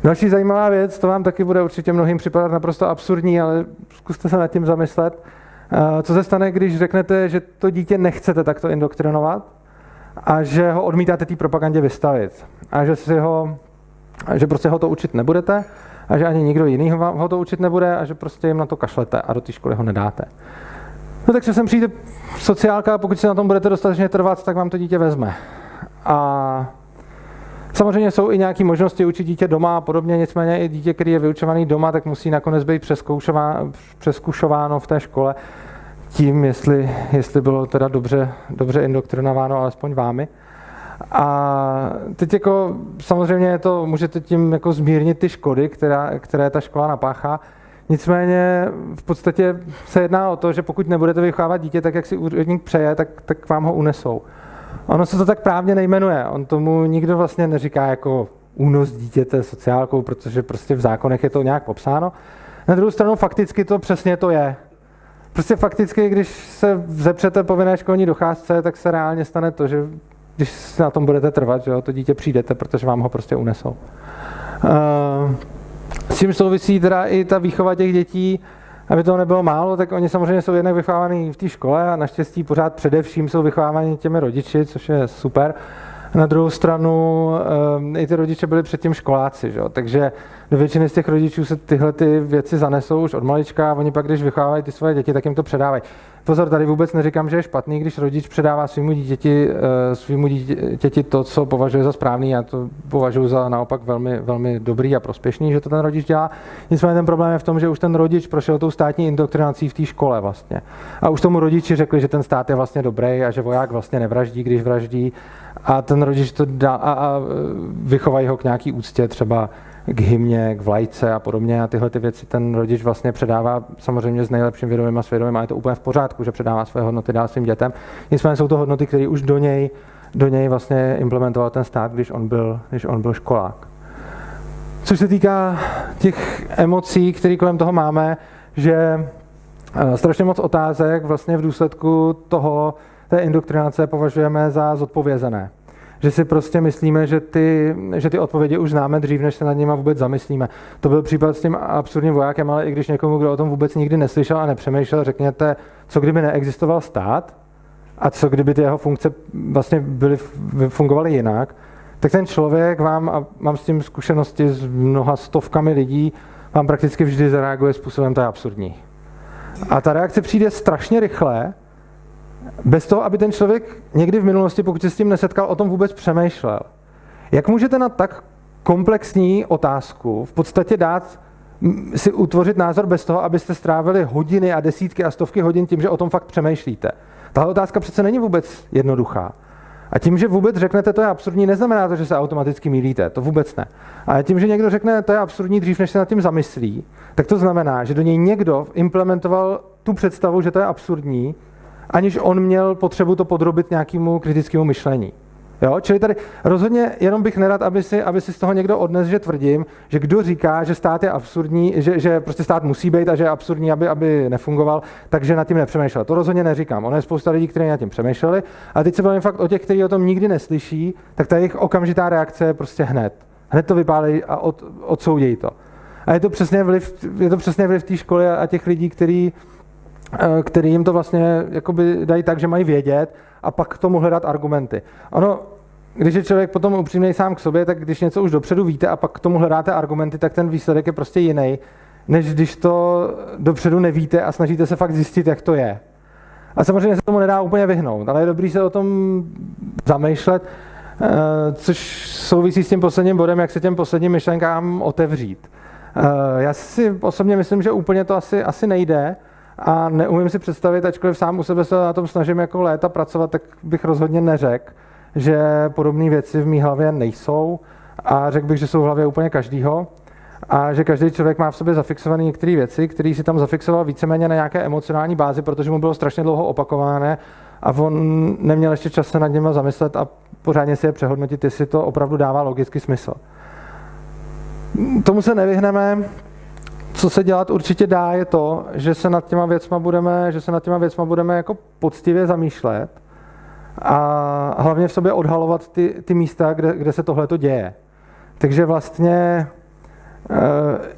Další zajímavá věc, to vám taky bude určitě mnohým připadat naprosto absurdní, ale zkuste se nad tím zamyslet. Co se stane, když řeknete, že to dítě nechcete takto indoktrinovat a že ho odmítáte té propagandě vystavit a že prostě ho to učit nebudete a že ani nikdo jiný ho to učit nebude a že prostě jim na to kašlete a do té školy ho nedáte. No takže sem přijde sociálka a pokud si na tom budete dostatečně trvat, tak vám to dítě vezme. A samozřejmě jsou i nějaké možnosti učit dítě doma a podobně, nicméně i dítě, který je vyučovaný doma, tak musí nakonec být přezkušováno v té škole tím, jestli bylo teda dobře indoktrinováno alespoň vámi. A teď jako samozřejmě můžete tím jako zmírnit ty škody, které ta škola napáchá. Nicméně v podstatě se jedná o to, že pokud nebudete vychovávat dítě tak, jak si úředník přeje, tak vám ho unesou. Ono se to tak právně nejmenuje. On tomu nikdo vlastně neříká jako únos dítěte sociálkou, protože prostě v zákonech je to nějak popsáno. Na druhou stranu fakticky to přesně to je. Prostě fakticky, když se vzepřete povinné školní docházce, tak se reálně stane to, že když se na tom budete trvat, že jo, to dítě přijdete, protože vám ho prostě unesou. S tím souvisí teda i ta výchova těch dětí, aby toho nebylo málo, tak oni samozřejmě jsou jednak vychovávaní v té škole a naštěstí pořád především jsou vychováváni těmi rodiči, což je super. Na druhou stranu i ty rodiče byli předtím školáci, že? Takže do většiny z těch rodičů se tyhle ty věci zanesou už od malička a oni pak, když vychovávají ty svoje děti, tak jim to předávají. Pozor, tady vůbec neříkám, že je špatný, když rodič předává svýmu dítěti to, co považuje za správný, já to považuji za naopak velmi, velmi dobrý a prospěšný, že to ten rodič dělá. Nicméně ten problém je v tom, že už ten rodič prošel tou státní indoktrinací v té škole vlastně. A už tomu rodiči řekli, že ten stát je vlastně dobrý a že voják vlastně nevraždí, když vraždí. A ten rodič to dá a vychovají ho k nějaký úctě, třeba k hymně, k vlajce a podobně. A tyhle ty věci ten rodič vlastně předává samozřejmě s nejlepším vědomím a svědomím a je to úplně v pořádku, že předává své hodnoty dál svým dětem. Nicméně jsou to hodnoty, které už do něj do něj vlastně implementoval ten stát, když on byl školák. což se týká těch emocí, které kolem toho máme, že strašně moc otázek vlastně v důsledku té indoktrinace považujeme za zodpovězené. Že si prostě myslíme, že ty odpovědi už známe dřív, než se nad nimi vůbec zamyslíme. To byl případ s tím absurdním vojákem, ale i když někomu, kdo o tom vůbec nikdy neslyšel a nepřemýšlel, řekněte, co kdyby neexistoval stát a co kdyby ty jeho funkce vlastně fungovaly jinak, tak ten člověk vám, a mám s tím zkušenosti s mnoha stovkami lidí, vám prakticky vždy zareaguje způsobem, to je absurdní. A ta reakce přijde strašně rychle, bez toho, aby ten člověk někdy v minulosti, pokud se s tím nesetkal, o tom vůbec přemýšlel. Jak můžete na tak komplexní otázku v podstatě si utvořit názor bez toho, abyste strávili hodiny a desítky a stovky hodin tím, že o tom fakt přemýšlíte? Tahle otázka přece není vůbec jednoduchá. A tím, že vůbec řeknete, to je absurdní, neznamená to, že se automaticky mýlíte. To vůbec ne. Ale tím, že někdo řekne, to je absurdní dřív, než se nad tím zamyslí, tak to znamená, že do něj někdo implementoval tu představu, že to je absurdní, aniž on měl potřebu to podrobit nějakému kritickému myšlení. Jo? Čili tady rozhodně jenom bych nerad, aby si z toho někdo odnes, že tvrdím, že kdo říká, že stát je absurdní, že prostě stát musí být a že je absurdní, aby nefungoval, takže nad tím nepřemýšlel. To rozhodně neříkám. Ono je spousta lidí, kteří nad tím přemýšleli, a teď se bavím fakt o těch, kteří o tom nikdy neslyší, tak ta jejich okamžitá reakce je prostě hned. Hned to vypálí a odsoudějí to. A je to přesně vliv té školy a těch lidí, který jim to vlastně jakoby dají tak, že mají vědět a pak k tomu hledat argumenty. Ono, když je člověk potom upřímnej sám k sobě, tak když něco už dopředu víte a pak k tomu hledáte argumenty, tak ten výsledek je prostě jiný, než když to dopředu nevíte a snažíte se fakt zjistit, jak to je. A samozřejmě se tomu nedá úplně vyhnout, ale je dobrý se o tom zamýšlet, což souvisí s tím posledním bodem, jak se těm posledním myšlenkám otevřít. Já si osobně myslím, že úplně to asi nejde, a neumím si představit, ačkoliv sám u sebe se na tom snažím jako léta pracovat, tak bych rozhodně neřekl, že podobné věci v mý hlavě nejsou, a řekl bych, že jsou v hlavě úplně každýho a že každý člověk má v sobě zafixované některé věci, které si tam zafixoval víceméně na nějaké emocionální bázi, protože mu bylo strašně dlouho opakované a on neměl ještě čas se nad nimi zamyslet a pořádně si je přehodnotit, jestli to opravdu dává logický smysl. Tomu se nevyhneme. Co se dělat určitě dá, je to, že se nad těma věcma budeme jako poctivě zamýšlet a hlavně v sobě odhalovat ty místa, kde se tohleto děje. Takže vlastně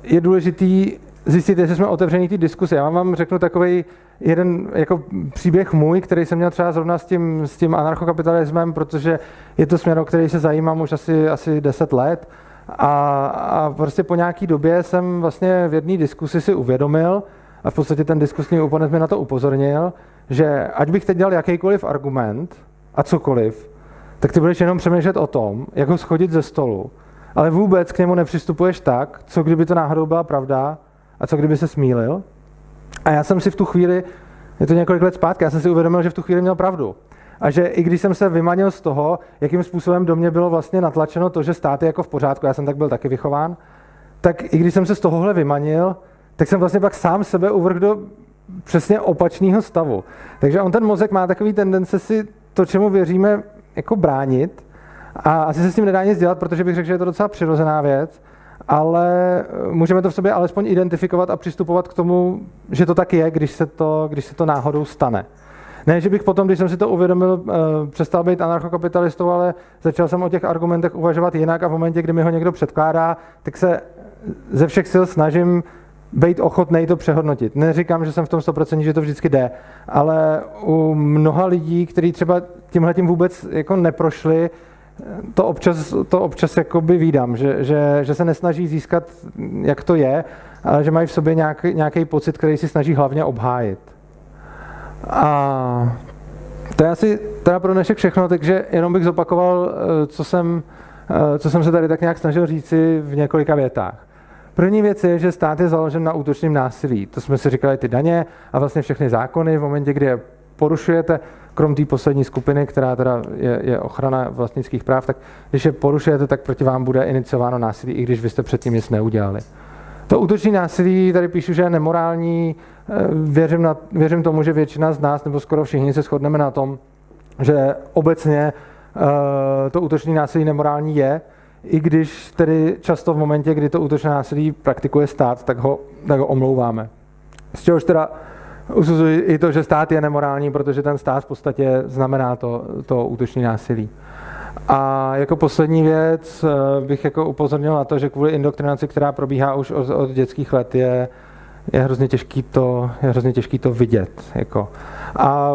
je důležitý zjistit, jestli jsme otevření té diskuse. Já vám řeknu takový jeden jako příběh můj, který jsem měl třeba zrovna s tím anarchokapitalismem, protože je to směr, o který se zajímám už asi 10 let. A prostě po nějaký době jsem vlastně v jedné diskusi si uvědomil, a v podstatě ten diskusní oponent mi na to upozornil, že ať bych teď dělal jakýkoliv argument a cokoliv, tak ty budeš jenom přemýšlet o tom, jak ho schodit ze stolu, ale vůbec k němu nepřistupuješ tak, co kdyby to náhodou byla pravda a co kdyby se smýlil. A já jsem si v tu chvíli, je to několik let zpátky, já jsem si uvědomil, že v tu chvíli měl pravdu. A že i když jsem se vymanil z toho, jakým způsobem do mě bylo vlastně natlačeno to, že stát je jako v pořádku, já jsem tak byl taky vychován, tak i když jsem se z tohohle vymanil, tak jsem vlastně pak sám sebe uvrhl do přesně opačného stavu. Takže on ten mozek má takový tendence si to, čemu věříme, jako bránit a asi se s tím nedá nic dělat, protože bych řekl, že je to docela přirozená věc, ale můžeme to v sobě alespoň identifikovat a přistupovat k tomu, že to tak je, když se to náhodou stane. Ne, že bych potom, když jsem si to uvědomil, přestal být anarchokapitalistou, ale začal jsem o těch argumentech uvažovat jinak a v momentě, kdy mi ho někdo předkládá, tak se ze všech sil snažím být ochotnej to přehodnotit. Neříkám, že jsem v tom 100%, že to vždycky jde, ale u mnoha lidí, kteří třeba tímhletím vůbec jako neprošli, to občas jakoby vídám, že se nesnaží získat, jak to je, ale že mají v sobě nějaký pocit, který si snaží hlavně obhájit. A to je asi teda pro dnešek všechno, takže jenom bych zopakoval, co jsem se tady tak nějak snažil říci v několika větách. První věc je, že stát je založen na útočném násilí. To jsme si říkali ty daně a vlastně všechny zákony v momentě, kdy je porušujete, krom té poslední skupiny, která teda je ochrana vlastnických práv, tak když je porušujete, tak proti vám bude iniciováno násilí, i když vy jste předtím nic neudělali. To útočné násilí, tady píšu, že je nemorální, věřím tomu, že většina z nás, nebo skoro všichni se shodneme na tom, že obecně to útočné násilí nemorální je. i když tedy často v momentě, kdy to útočné násilí praktikuje stát, tak ho omlouváme. Z čehož teda usuzuji i to, že stát je nemorální, protože ten stát v podstatě znamená to útočné násilí. A jako poslední věc bych jako upozornil na to, že kvůli indoktrinaci, která probíhá už od dětských let, je hrozně těžký to vidět. Jako. A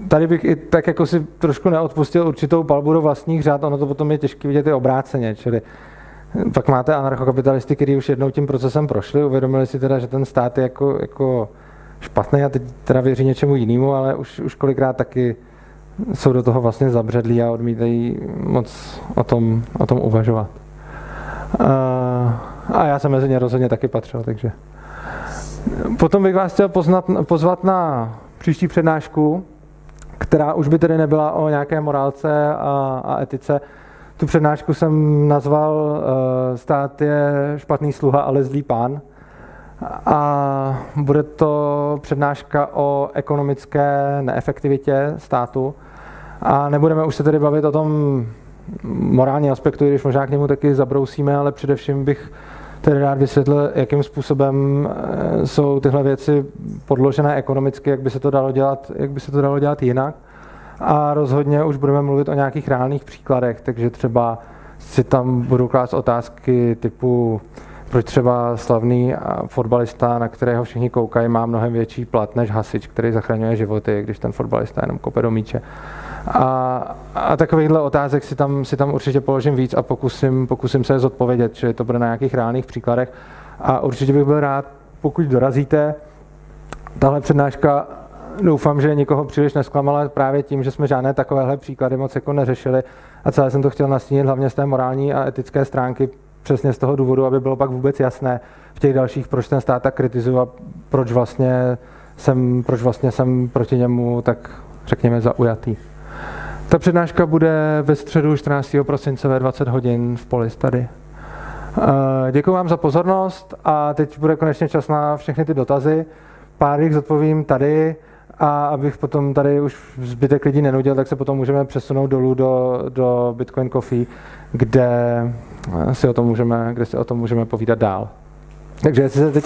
tady bych i tak jako si trošku neodpustil určitou palbu do vlastních řád, ono to potom je těžké vidět i obráceně, čili pak máte anarchokapitalisty, kteří už jednou tím procesem prošli, uvědomili si teda, že ten stát je jako špatný a teď teda věří něčemu jinému, ale už kolikrát taky jsou do toho vlastně zabředlí a odmítají moc o tom uvažovat. A já jsem mezi ně rozhodně taky patřil, takže. Potom bych vás chtěl pozvat na příští přednášku, která už by tedy nebyla o nějaké morálce a etice. Tu přednášku jsem nazval Stát je špatný sluha, ale zlý pán. A bude to přednáška o ekonomické neefektivitě státu. A nebudeme už se tedy bavit o tom morálním aspektu, když možná k němu taky zabrousíme, ale především bych tedy rád vysvětlil, jakým způsobem jsou tyhle věci podložené ekonomicky, jak by se to dalo dělat jinak. A rozhodně už budeme mluvit o nějakých reálných příkladech, takže třeba si tam budou klást otázky typu, proč třeba slavný fotbalista, na kterého všichni koukají, má mnohem větší plat než hasič, který zachraňuje životy, když ten fotbalista jenom kope do míče. A takovýchhle otázek si tam určitě položím víc a pokusím se je zodpovědět, čili to bude na nějakých reálných příkladech. A určitě bych byl rád, pokud dorazíte. Tahle přednáška doufám, že nikoho příliš nezklamala právě tím, že jsme žádné takovéhle příklady moc jako neřešili a celé jsem to chtěl nastínit hlavně z té morální a etické stránky, přesně z toho důvodu, aby bylo pak vůbec jasné v těch dalších, proč ten stát tak kritizuji a proč vlastně jsem proti němu tak, řekněme, zaujatý. Ta přednáška bude ve středu 14. prosince ve 20 hodin v Polis tady. Děkuji vám za pozornost a teď bude konečně čas na všechny ty dotazy. Pár jich zodpovím tady a abych potom tady už zbytek lidí nenudil, tak se potom můžeme přesunout dolů do Bitcoin Coffee, kde si o tom můžeme povídat dál. Takže jestli se teď...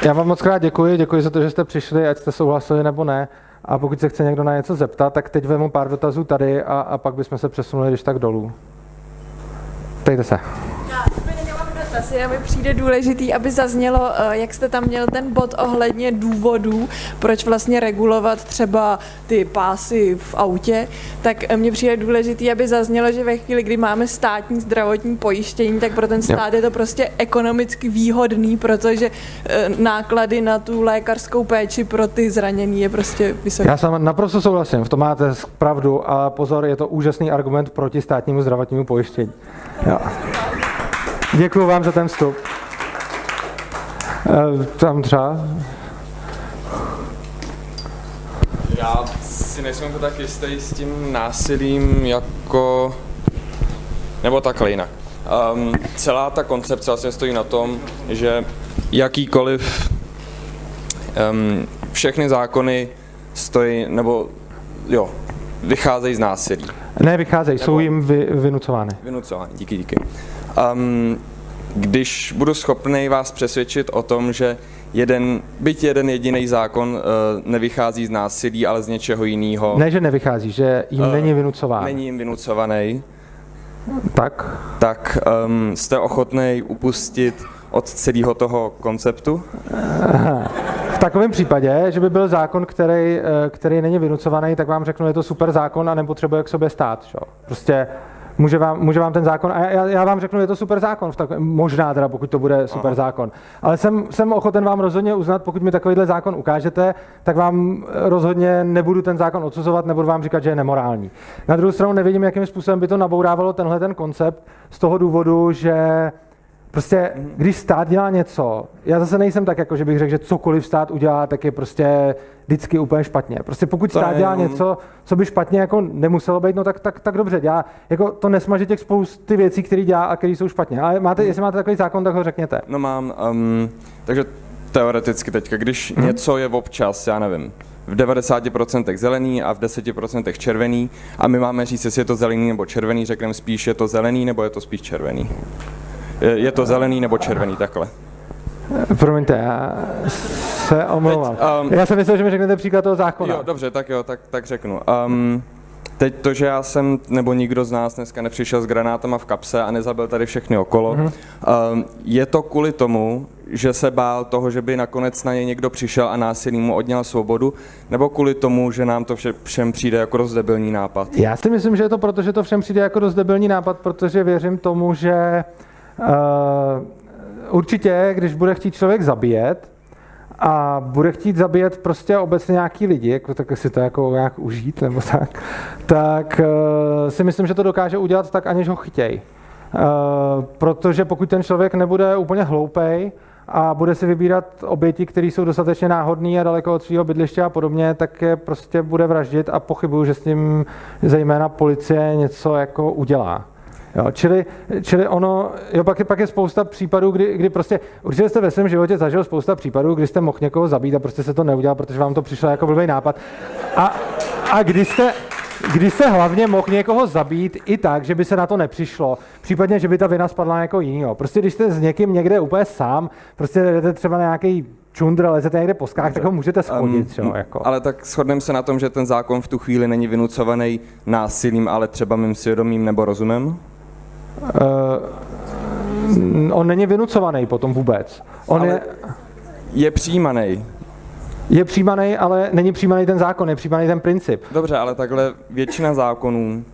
Já vám moc krát děkuji za to, že jste přišli, ať jste souhlasili nebo ne. A pokud se chce někdo na něco zeptat, tak teď vezmu pár dotazů tady a pak bychom se přesunuli když tak dolů. Ptejte se. Já úplně nemám dotaz, mi přijde důležitý, aby zaznělo, jak jste tam měl ten bod ohledně důvodů, proč vlastně regulovat třeba ty pásy v autě, tak mně přijde důležitý, aby zaznělo, že ve chvíli, kdy máme státní zdravotní pojištění, tak pro ten stát je to prostě ekonomicky výhodný, protože náklady na tu lékařskou péči pro ty zranění je prostě vysoké. Já sám naprosto souhlasím, v tom máte pravdu a pozor, je to úžasný argument proti státnímu zdravotnímu pojištění. Jo. Děkuju vám za ten vstup. Tam třeba. Já si nejsem tak jistý s tím násilím jako... nebo takhle jinak. Celá ta koncepce vlastně stojí na tom, že jakýkoliv... všechny zákony stojí, nebo jo, vycházejí z násilí. Ne, vycházejí, jsou jim vynucovány. Vynucovány, díky. Když budu schopný vás přesvědčit o tom, že byť jeden jediný zákon nevychází z násilí, ale z něčeho jiného. Ne, že nevychází, že jim není vynucován. Není jim vynucovaný. Tak jste ochotný upustit od celého toho konceptu? V takovém případě, že by byl zákon, který není vynucovaný, tak vám řeknu, je to super zákon a nepotřebuje k sobě stát. Čo? Prostě může vám ten zákon, a já vám řeknu, je to super zákon, možná teda, pokud to bude super zákon. Ale jsem ochoten vám rozhodně uznat, pokud mi takovýhle zákon ukážete, tak vám rozhodně nebudu ten zákon odsuzovat, nebudu vám říkat, že je nemorální. Na druhou stranu nevidím, jakým způsobem by to nabourávalo tenhle ten koncept z toho důvodu, že prostě, když stát dělá něco, já zase nejsem tak, jako že bych řekl, že cokoliv stát udělá, tak je prostě vždycky úplně špatně. Prostě pokud stát dělá něco, co by špatně jako nemuselo být, no tak dobře, dělá, jako to nesmaže těch spousty věcí, které dělá a které jsou špatně. Ale jestli máte takový zákon, tak ho řekněte. No mám, takže teoreticky teďka, když něco je občas, já nevím, v 90% zelený a v 10% červený a my máme říct, jestli je to zelený nebo červený, řekneme spíš, je to zelený nebo je to spíš červený. Je to zelený nebo červený, takhle. Promiňte, já se omlouvám. Já jsem myslel, že mi řeknete příklad toho zákona. Jo, dobře, tak řeknu. Teď to, že já jsem, nebo nikdo z nás dneska nepřišel s granátama v kapse a nezabil tady všechny okolo, je to kvůli tomu, že se bál toho, že by nakonec na něj někdo přišel a násilím mu odněl svobodu, nebo kvůli tomu, že nám to všem přijde jako dost debilní nápad? Já si myslím, že je to proto, že to všem přijde jako dost debilní nápad, protože věřím tomu, že určitě, když bude chtít člověk zabíjet a bude chtít zabíjet prostě obecně nějaký lidi, jako, tak si to jako nějak užít nebo tak si myslím, že to dokáže udělat tak, aniž ho chytěj. Protože pokud ten člověk nebude úplně hloupej a bude si vybírat oběti, které jsou dostatečně náhodné a daleko od svého bydliště a podobně, tak je prostě bude vraždit a pochybuju, že s tím zejména policie něco jako udělá. Jo, čili ono, jo, pak je spousta případů, kdy prostě, určitě jste ve svém životě zažil spousta případů, kdy jste mohl někoho zabít a prostě se to neudělal, protože vám to přišlo jako blbý nápad. A kdy jste hlavně mohl někoho zabít i tak, že by se na to nepřišlo, případně, že by ta vina spadla na jako jinýho. Prostě když jste s někým někde úplně sám, prostě jdete třeba na nějaký čundr, lezete někde po skách, tak ho můžete schodit třeba. Jako. Ale tak shodneme se na tom, že ten zákon v tu chvíli není vynucovaný násilím, ale třeba mým svědomím nebo rozumem? On není vynucovaný potom vůbec. Je přijímaný. Je přijímaný, ale není přijímaný ten zákon, je přijímaný ten princip. Dobře, ale takhle většina zákonů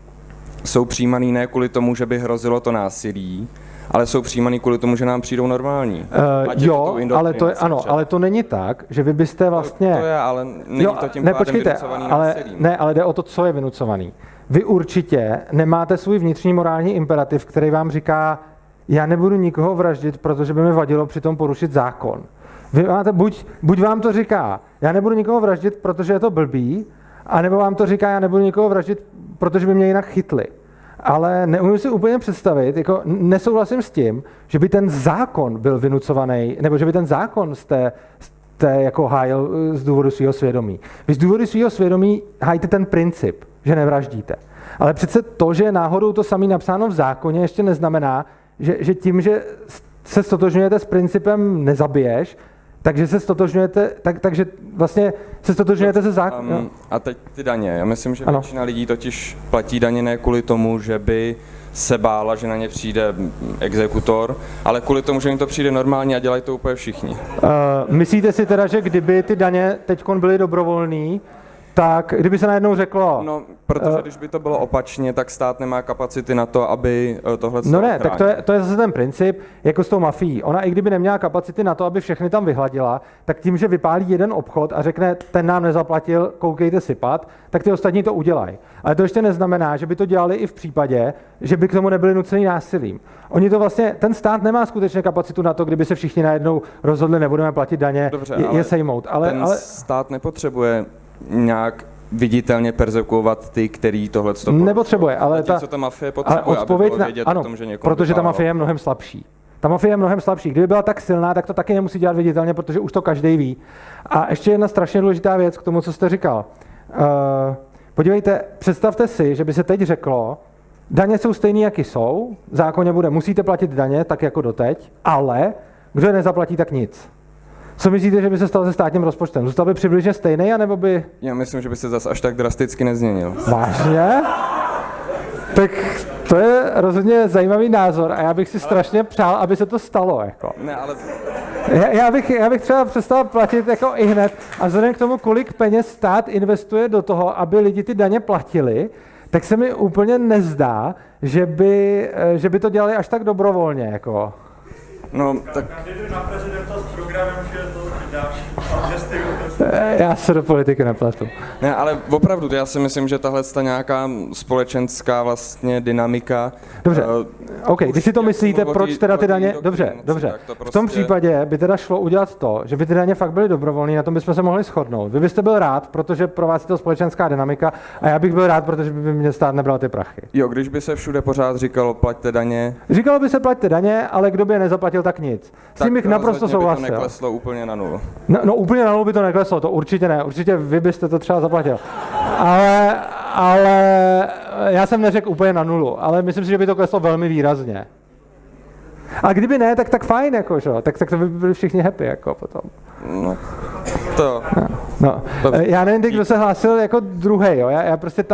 jsou přijímaný ne kvůli tomu, že by hrozilo to násilí, ale jsou přijímaný kvůli tomu, že nám přijdou normální. Jo, ale to není tak, že vy byste vlastně... To je, ale není to tím pádem vynucovaný násilím. Ne, ale jde o to, co je vynucovaný. Vy určitě nemáte svůj vnitřní morální imperativ, který vám říká, já nebudu nikoho vraždit, protože by mi vadilo přitom porušit zákon. Vy máte, buď vám to říká, já nebudu nikoho vraždit, protože je to blbý, anebo vám to říká, já nebudu nikoho vraždit, protože by mě jinak chytli. Ale neumím si úplně představit, jako nesouhlasím s tím, že by ten zákon byl vynucovaný, nebo že by ten zákon jste jako hájil z důvodu svého svědomí. Vy z důvodu svého svědomí hájíte ten princip, že nevraždíte. Ale přece to, že je náhodou to samé napsáno v zákoně, ještě neznamená, že tím, že se stotožňujete s principem nezabiješ, takže se stotožňujete, takže vlastně se stotožňujete se zákonem. A teď ty daně. Já myslím, že většina lidí totiž platí daně ne kvůli tomu, že by se bála, že na ně přijde exekutor, ale kvůli tomu, že jim to přijde normálně a dělají to úplně všichni. Myslíte si teda, že kdyby ty daně teďkon byly dobrovolný, tak kdyby se najednou řeklo... No, protože když by to bylo opačně, tak stát nemá kapacity na to, aby tohle No ne, tak to je zase ten princip, jako s tou mafií. Ona i kdyby neměla kapacity na to, aby všechny tam vyhladila, tak tím, že vypálí jeden obchod a řekne, ten nám nezaplatil, koukejte sypat, tak ty ostatní to udělají. Ale to ještě neznamená, že by to dělali i v případě, že by k tomu nebyli nuceni násilím. Oni to vlastně, ten stát nemá skutečně kapacitu na to, kdyby se všichni najednou rozhodli, nebudeme platit daně, je sejmout. Ale stát nepotřebuje nějak viditelně perzekuovat ty, který tohle nepotřebuje, ale co ta mafie potřebuje, aby bylo vědět o tom, že někomu protože ta mafie je mnohem slabší. Ta mafie je mnohem slabší. Kdyby byla tak silná, tak to taky nemusí dělat viditelně, protože už to každý ví. A ještě jedna strašně důležitá věc k tomu, co jste říkal. Podívejte, představte si, že by se teď řeklo, daně jsou stejný, jaký jsou, v zákoně bude, musíte platit daně, tak jako doteď, ale kdo je nezaplatí, tak nic. Co myslíte, že by se stalo se státním rozpočtem? Zůstal by přibližně stejný, anebo by... Já myslím, že by se zase až tak drasticky nezměnil. Vážně? Tak to je rozhodně zajímavý názor a já bych si strašně přál, aby se to stalo. Jako. Ne, ale... Já bych třeba přestal platit jako i hned a vzhledem k tomu, kolik peněz stát investuje do toho, aby lidi ty daně platili, tak se mi úplně nezdá, že by to dělali až tak dobrovolně. Jako. No, tak... Na prezidenta s programem, že to dáš. Já se do politiky nepletu. Ne, ale opravdu, já si myslím, že tahle nějaká společenská vlastně dynamika... Dobře, OK, když si to myslíte, proč teda ty daně... Dobře. V tom případě by teda šlo udělat to, že by ty daně fakt byly dobrovolné, na tom bychom se mohli shodnout. Vy byste byl rád, protože pro vás je to společenská dynamika a já bych byl rád, protože by mě stát nebral ty prachy. Jo, když by se všude pořád říkalo, plaťte daně. Říkalo by se, plaťte daně, ale kdo by je nezaplatil, zaplatil, tak nic. S tím bych naprosto souhlasil. By to nekleslo úplně na nulu. No úplně na nulu by to nekleslo, to určitě ne. Určitě vy byste to třeba zaplatil. Ale já jsem neřekl úplně na nulu, ale myslím si, že by to kleslo velmi výrazně. A kdyby ne, tak fajn, jako, že? Tak to by byli všichni happy, jako potom. No, to. No. Já nevím, kdo se hlásil jako druhej, jo? Já prostě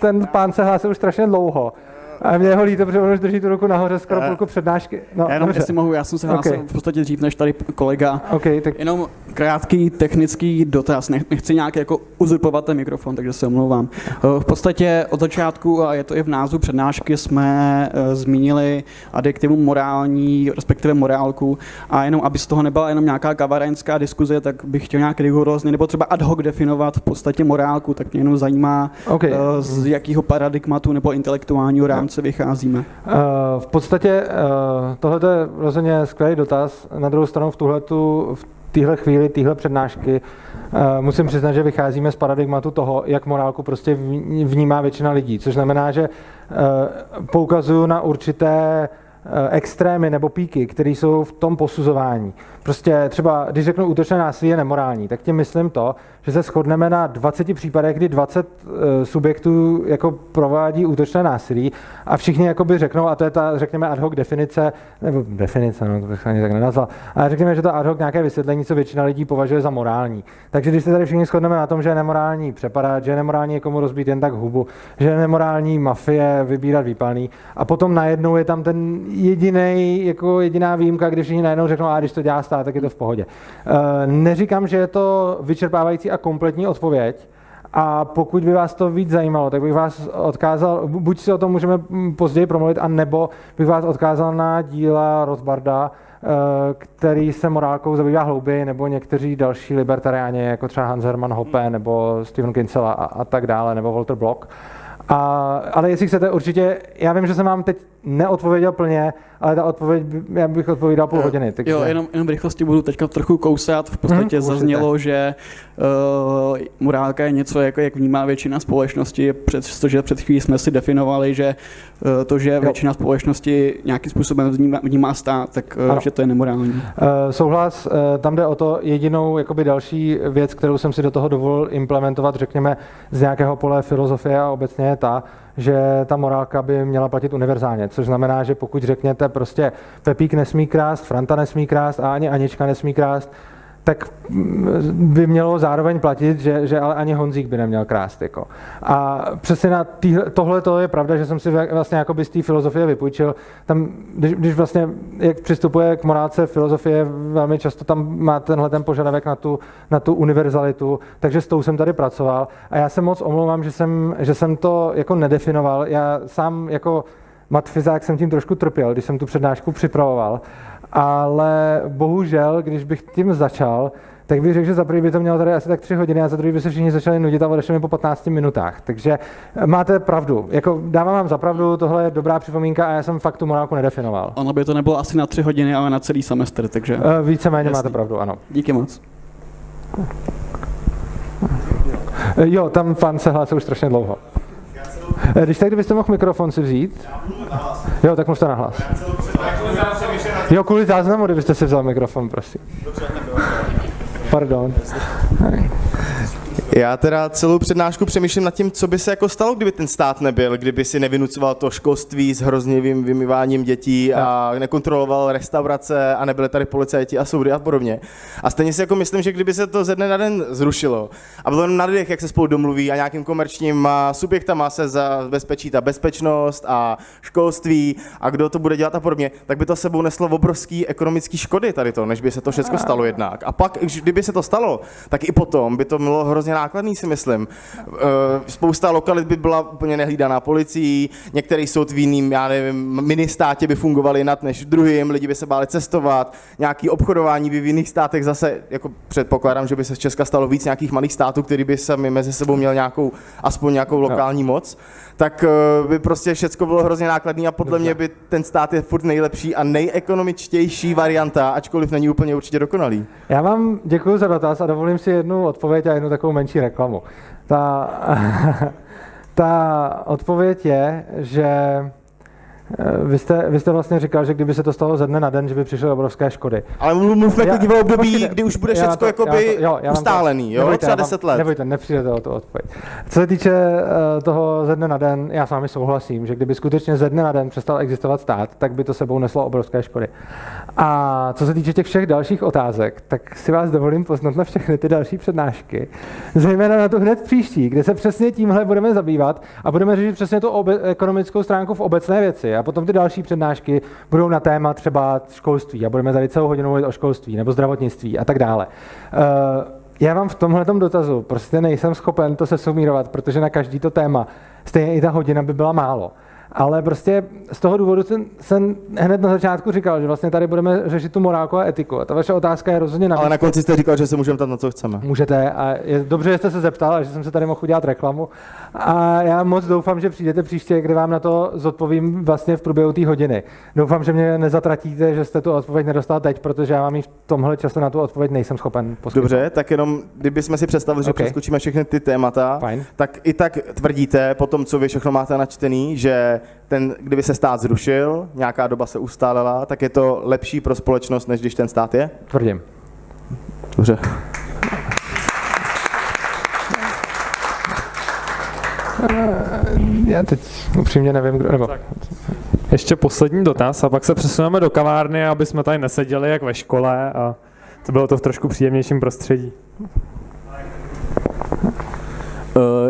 ten pán se hlásil už strašně dlouho. A mě ho líto, protože on už drží tu ruku nahoře skoro půlku přednášky. No, jenom jestli mohu, já jsem se hlásil v podstatě dřív než tady kolega. Tak. Jenom krátký technický dotaz, nechci nějak jako uzurpovat ten mikrofon, takže se omlouvám. V podstatě od začátku, a je to i v názvu přednášky, jsme zmínili adjektivum morální, respektive morálku, a jenom aby z toho nebyla jenom nějaká kavarenská diskuze, tak bych chtěl nějak rigorózně nebo třeba ad hoc definovat v podstatě morálku, tak mě jenom zajímá, z jakého paradigmatu nebo intelektuálního rámce vycházíme. V podstatě tohle je rozhodně skvělý dotaz. Na druhou stranu v téhle chvíli, téhle přednášky musím přiznat, že vycházíme z paradigmatu toho, jak morálku prostě vnímá většina lidí, což znamená, že poukazuju na určité extrémy nebo píky, které jsou v tom posuzování. Prostě třeba, když řeknu útočné násilí je nemorální, tak tím myslím to, že se shodneme na 20 případech, kdy 20 subjektů jako provádí útočné násilí a všichni jakoby řeknou, a to je ta, řekněme, ad hoc definice, nebo definice, no to bych ani tak nenazval, ale řekněme, že to ad hoc nějaké vysvětlení, co většina lidí považuje za morální. Takže když se tady všichni shodneme na tom, že je nemorální přepadat, že je nemorální někomu rozbít jen tak hubu, že je nemorální mafie vybírat výpalný, a potom najednou je tam ten jediná výjimka, kdy všichni najednou řeknou, a když to dělá stát, tak je to v pohodě. Neříkám, že je to vyčerpávající a kompletní odpověď, a pokud by vás to víc zajímalo, tak bych vás odkázal, buď si o tom můžeme později promluvit, a nebo bych vás odkázal na díla Rothbarda, který se morálkou zabývá hlouběji, nebo někteří další libertariáni, jako třeba Hans Hermann Hoppe, nebo Stephen Kinsella a tak dále, nebo Walter Block. Ale jestli chcete, určitě, já vím, že jsem vám teď neodpověděl plně, ale ta odpověď, já bych odpovídal půl hodiny. Takže... Jo, jenom v rychlosti budu teďka trochu kousat. V podstatě zaznělo, že morálka je něco, jako jak vnímá většina společnosti, přestože před chvílí jsme si definovali, že to, že většina společnosti nějakým způsobem vnímá stát, tak že to je nemorální. Souhlas, tam jde o to, jedinou jakoby další věc, kterou jsem si do toho dovolil implementovat, řekněme, z nějakého pole filozofie a obecně je ta, že ta morálka by měla platit univerzálně, což znamená, že pokud řekněte prostě Pepík nesmí krást, Franta nesmí krást a ani Anička nesmí krást, tak by mělo zároveň platit, že ale ani Honzík by neměl krást. Jako. A přesně na tohle to je pravda, že jsem si vlastně jakoby z té filozofie vypůjčil. Tam, když vlastně, jak přistupuje k morálce filozofie, velmi často tam má tenhle ten požadavek na tu univerzalitu, takže s tou jsem tady pracoval. A já se moc omlouvám, že jsem to jako nedefinoval. Já sám jako matfyzák jsem tím trošku trpěl, když jsem tu přednášku připravoval. Ale bohužel, když bych tím začal, tak bych řekl, že za prvý by to mělo tady asi tak 3 hodiny a za druhý by se všichni začali nudit a odešli mi po 15 minutách. Takže máte pravdu. Jako dávám vám za pravdu, tohle je dobrá připomínka a já jsem fakt tu morálku nedefinoval. Ono by to nebylo asi na 3 hodiny, ale na celý semestr, takže... Víceméně máte pravdu, ano. Díky moc. Jo, tam pan se hlásil už strašně dlouho. Když tak, kdybyste mohl mikrofon si vzít. Jo, tak mluvte nahlas. Jo, kvůli záznamu, kdybyste si vzal mikrofon, prosím. Pardon. Já teda celou přednášku přemýšlím nad tím, co by se jako stalo, kdyby ten stát nebyl, kdyby si nevynucoval to školství s hroznivým vymýváním dětí a nekontroloval restaurace a nebyly tady policajti a soudy a podobně. A stejně si jako myslím, že kdyby se to ze dne na den zrušilo a bylo jenom na lidech, jak se spolu domluví a nějakým komerčním subjektama se zabezpečí ta bezpečnost a školství a kdo to bude dělat a podobně, tak by to sebou neslo obrovský ekonomický škody tady to, než by se to všechno stalo jednak. A pak, kdyby se to stalo, tak i potom by to bylo hrozně nákladný, si myslím. Spousta lokalit by byla úplně nehlídaná policií, některý soud v jiným, já nevím, ministátě by fungovaly jinak než v druhým, lidi by se báli cestovat, nějaký obchodování by v jiných státech zase, jako předpokládám, že by se z Česka stalo víc nějakých malých států, který by sami mezi sebou měl aspoň nějakou lokální moc, tak by prostě všecko bylo hrozně nákladný a podle mě by ten stát je furt nejlepší a nejekonomičtější varianta, ačkoliv není úplně určitě dokonalý. Já vám děkuji za dotaz a dovolím si jednu odpověď a jednu takovou menší reklamu. Ta odpověď je, že Vy jste vlastně říkal, že kdyby se to stalo ze dne na den, že by přišly obrovské škody. Ale mluvme klidně o období, kdy už bude všechno jakoby ustálený, jo? Třeba 10 let. Nebojte, nepřijdete o tu odpověď. Co se týče toho ze dne na den, já s vámi souhlasím, že kdyby skutečně ze dne na den přestal existovat stát, tak by to sebou neslo obrovské škody. A co se týče těch všech dalších otázek, tak si vás dovolím poznat na všechny ty další přednášky, zejména na tu hned příští, kde se přesně tímhle budeme zabývat a budeme řešit přesně tu ekonomickou stránku v obecné věci. A potom ty další přednášky budou na téma třeba školství a budeme tady celou hodinu mluvit o školství nebo zdravotnictví a tak dále. Já vám v tomhletom dotazu prostě nejsem schopen to sesumírovat, protože na každý to téma stejně i ta hodina by byla málo. Ale prostě z toho důvodu jsem hned na začátku říkal, že vlastně tady budeme řešit tu morálku a etiku. A ta vaše otázka je rozhodně na. Ale na konci jste říkal, že se můžeme ptát na co chceme. Můžete a je dobře, že jste se zeptal a že jsem se tady mohl udělat reklamu. A já moc doufám, že přijdete příště, kdy vám na to zodpovím vlastně v průběhu té hodiny. Doufám, že mě nezatratíte, že jste tu odpověď nedostal teď, protože já vám ji v tomhle čase na tu odpověď nejsem schopen poskytnout. Dobře, tak jenom kdybychom si představili, že přeskočíme všechny ty témata, fajn. Tak i tak tvrdíte po tom, co vy všechno máte načtený, že kdyby se stát zrušil, nějaká doba se ustálila, tak je to lepší pro společnost, než když ten stát je? Tvrdím. Dobře. Já teď upřímně nevím, kdo... Nebo... Ještě poslední dotaz a pak se přesuneme do kavárny, aby jsme tady neseděli jak ve škole a to bylo to v trošku příjemnějším prostředí.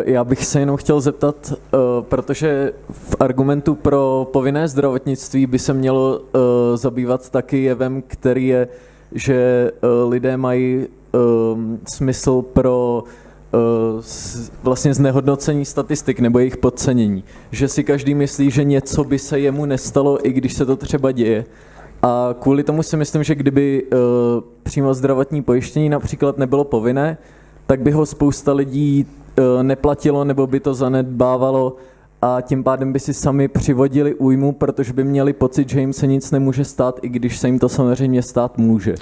Já bych se jenom chtěl zeptat, protože v argumentu pro povinné zdravotnictví by se mělo zabývat taky jevem, který je, že lidé mají smysl pro vlastně znehodnocení statistik nebo jejich podcenění. Že si každý myslí, že něco by se jemu nestalo, i když se to třeba děje. A kvůli tomu si myslím, že kdyby přímo zdravotní pojištění například nebylo povinné, tak by ho spousta lidí neplatilo nebo by to zanedbávalo a tím pádem by si sami přivodili újmu, protože by měli pocit, že jim se nic nemůže stát, i když se jim to samozřejmě stát může.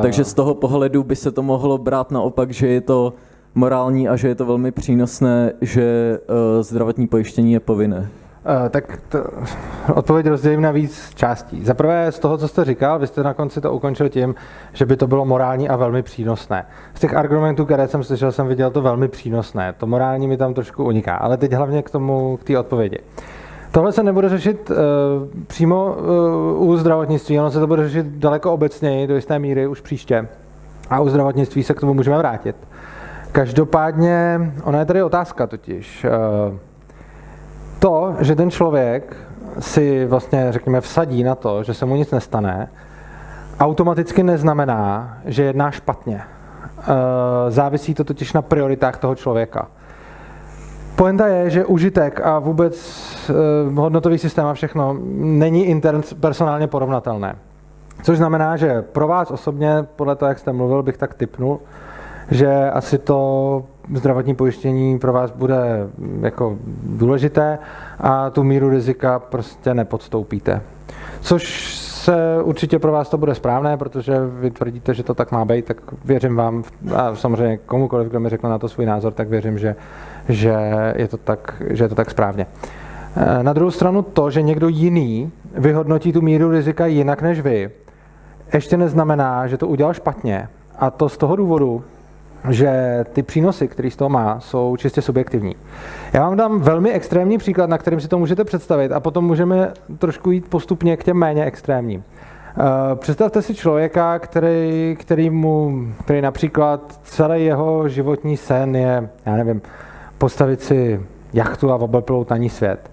Takže z toho pohledu by se to mohlo brát naopak, že je to morální a že je to velmi přínosné, že zdravotní pojištění je povinné. Odpověď rozdělím na víc částí. Za prvé z toho, co jste říkal, vy jste na konci to ukončil tím, že by to bylo morální a velmi přínosné. Z těch argumentů, které jsem slyšel, jsem viděl to velmi přínosné. To morální mi tam trošku uniká, ale teď hlavně k té odpovědi. Tohle se nebude řešit přímo u zdravotnictví, ono se to bude řešit daleko obecněji, do jisté míry už příště. A u zdravotnictví se k tomu můžeme vrátit. Každopádně, ona je tady otázka totiž. To, že ten člověk si vlastně, řekněme, vsadí na to, že se mu nic nestane, automaticky neznamená, že jedná špatně. Závisí to totiž na prioritách toho člověka. Pointa je, že užitek a vůbec hodnotový systém a všechno není interpersonálně porovnatelné. Což znamená, že pro vás osobně, podle toho, jak jste mluvil, bych tak tipnul, že asi to zdravotní pojištění pro vás bude jako důležité a tu míru rizika prostě nepodstoupíte. Což se určitě pro vás to bude správné, protože vy tvrdíte, že to tak má být, tak věřím vám a samozřejmě komukoliv, kdo mi řekne na to svůj názor, tak věřím, že je to tak správně. Na druhou stranu to, že někdo jiný vyhodnotí tu míru rizika jinak než vy, ještě neznamená, že to udělal špatně. A to z toho důvodu, že ty přínosy, které z toho má, jsou čistě subjektivní. Já vám dám velmi extrémní příklad, na kterým si to můžete představit a potom můžeme trošku jít postupně k těm méně extrémním. Představte si člověka, který například celý jeho životní sen je, já nevím, postavit si jachtu a obeplout na ní svět.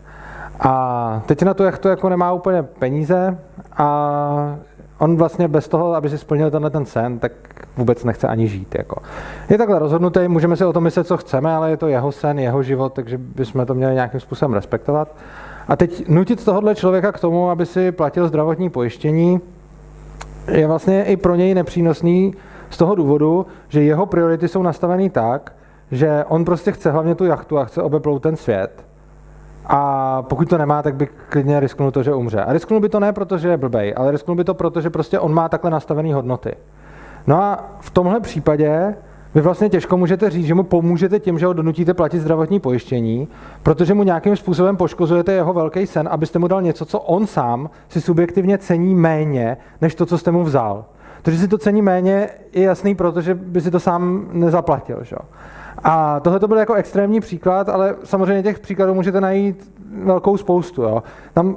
A teď na tu jachtu jako nemá úplně peníze a on vlastně bez toho, aby si splnil ten sen, tak vůbec nechce ani žít. Jako. Je takhle rozhodnutý, můžeme si o tom myslet, co chceme, ale je to jeho sen, jeho život, takže bychom to měli nějakým způsobem respektovat. A teď nutit tohohle člověka k tomu, aby si platil zdravotní pojištění, je vlastně i pro něj nepřínosný z toho důvodu, že jeho priority jsou nastavený tak, že on prostě chce hlavně tu jachtu a chce obeplout ten svět. A pokud to nemá, tak by klidně risknul to, že umře. A risknul by to ne proto, že je blbej, ale risknul by to proto, že prostě on má takhle nastavené hodnoty. No a v tomhle případě Vy vlastně těžko můžete říct, že mu pomůžete tím, že ho donutíte platit zdravotní pojištění, protože mu nějakým způsobem poškozujete jeho velký sen, abyste mu dal něco, co on sám si subjektivně cení méně, než to, co jste mu vzal. To, že si to cení méně, je jasný, protože by si to sám nezaplatil. Že? A tohle to byl jako extrémní příklad, ale samozřejmě těch příkladů můžete najít velkou spoustu. Jo? Tam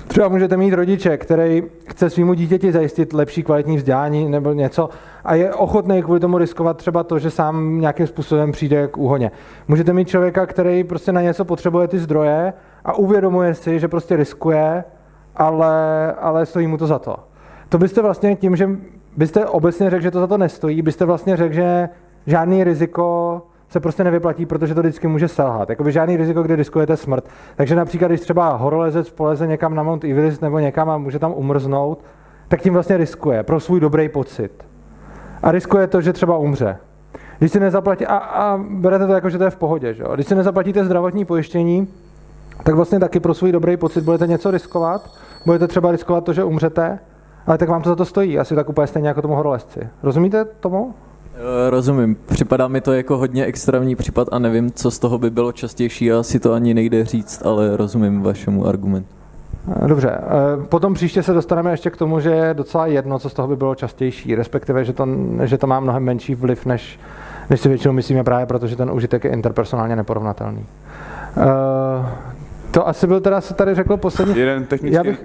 třeba můžete mít rodiče, který chce svýmu dítěti zajistit lepší kvalitní vzdělání nebo něco a je ochotný kvůli tomu riskovat třeba to, že sám nějakým způsobem přijde k úhoně. Můžete mít člověka, který prostě na něco potřebuje ty zdroje a uvědomuje si, že prostě riskuje, ale stojí mu to za to. To byste vlastně tím, že byste obecně řekl, že to za to nestojí, byste vlastně řekl, že žádný riziko se prostě nevyplatí, protože to vždycky může selhat. Jakoby žádný riziko, kdy riskujete smrt. Takže například, když třeba horolezec poleze někam na Mount Everest nebo někam a může tam umrznout, tak tím vlastně riskuje pro svůj dobrý pocit. A riskuje to, že třeba umře. Když si nezaplatí, a berete to jako, že to je v pohodě, že? Když si nezaplatíte zdravotní pojištění, tak vlastně taky pro svůj dobrý pocit budete něco riskovat. Budete třeba riskovat to, že umřete, ale tak vám to za to stojí. Asi tak úplně stejně jako tomu horolezci. Rozumíte tomu? Rozumím. Připadá mi to jako hodně extrémní případ a nevím, co z toho by bylo častější. Asi to ani nejde říct, ale rozumím vašemu argumentu. Dobře. Potom příště se dostaneme ještě k tomu, že je docela jedno, co z toho by bylo častější, respektive, že to má mnohem menší vliv, než si většinou myslíme právě, protože ten užitek je interpersonálně neporovnatelný. To asi byl teda, se tady řekl poslední... Jeden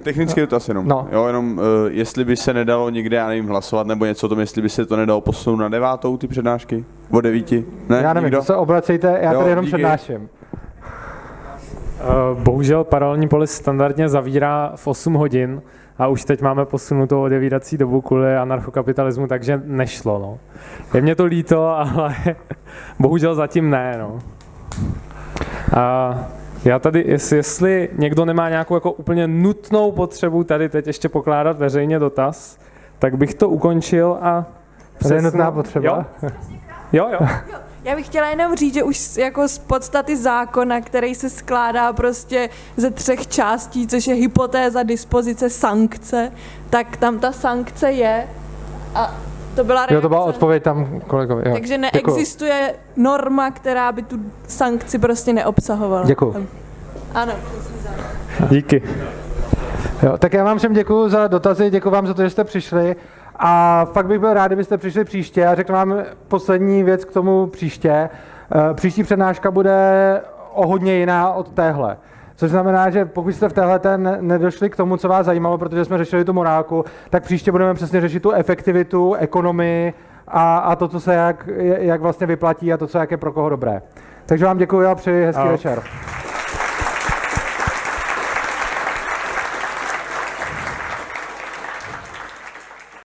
technický dotaz jenom. No. Jo, jenom jestli by se nedalo nikde, já nevím, hlasovat, nebo něco o tom, jestli by se to nedalo posunout na 9. ty přednášky? O 9? Ne, já nevím, nikdo? to se obracejte, já tady jenom přednáším. Bohužel paralelní polis standardně zavírá v 8 hodin a už teď máme posunutou odevírací dobu kvůli anarchokapitalismu, takže nešlo. No. Je mě to líto, ale bohužel zatím ne. No. Já tady, jestli někdo nemá nějakou jako úplně nutnou potřebu tady teď ještě pokládat veřejně dotaz, tak bych to ukončil a... To je nutná potřeba? Jo. Já bych chtěla jenom říct, že už jako z podstaty zákona, který se skládá prostě ze 3 částí, což je hypotéza, dispozice, sankce, tak tam ta sankce je a to byla reakce. Jo, to byla odpověď tam kolegovi. Jo. Takže neexistuje norma, která by tu sankci prostě neobsahovala. Děkuju. Ano. Díky. Jo, tak já vám všem děkuju za dotazy, děkuju vám za to, že jste přišli. A fakt bych byl rád, kdybyste přišli příště a řeknu vám poslední věc k tomu příště. Příští přednáška bude o hodně jiná od téhle. Což znamená, že pokud jste v téhle nedošli k tomu, co vás zajímalo, protože jsme řešili tu morálku, tak příště budeme přesně řešit tu efektivitu, ekonomii a to, co se jak vlastně vyplatí a to, co jak je pro koho dobré. Takže vám děkuji a přeji hezký večer.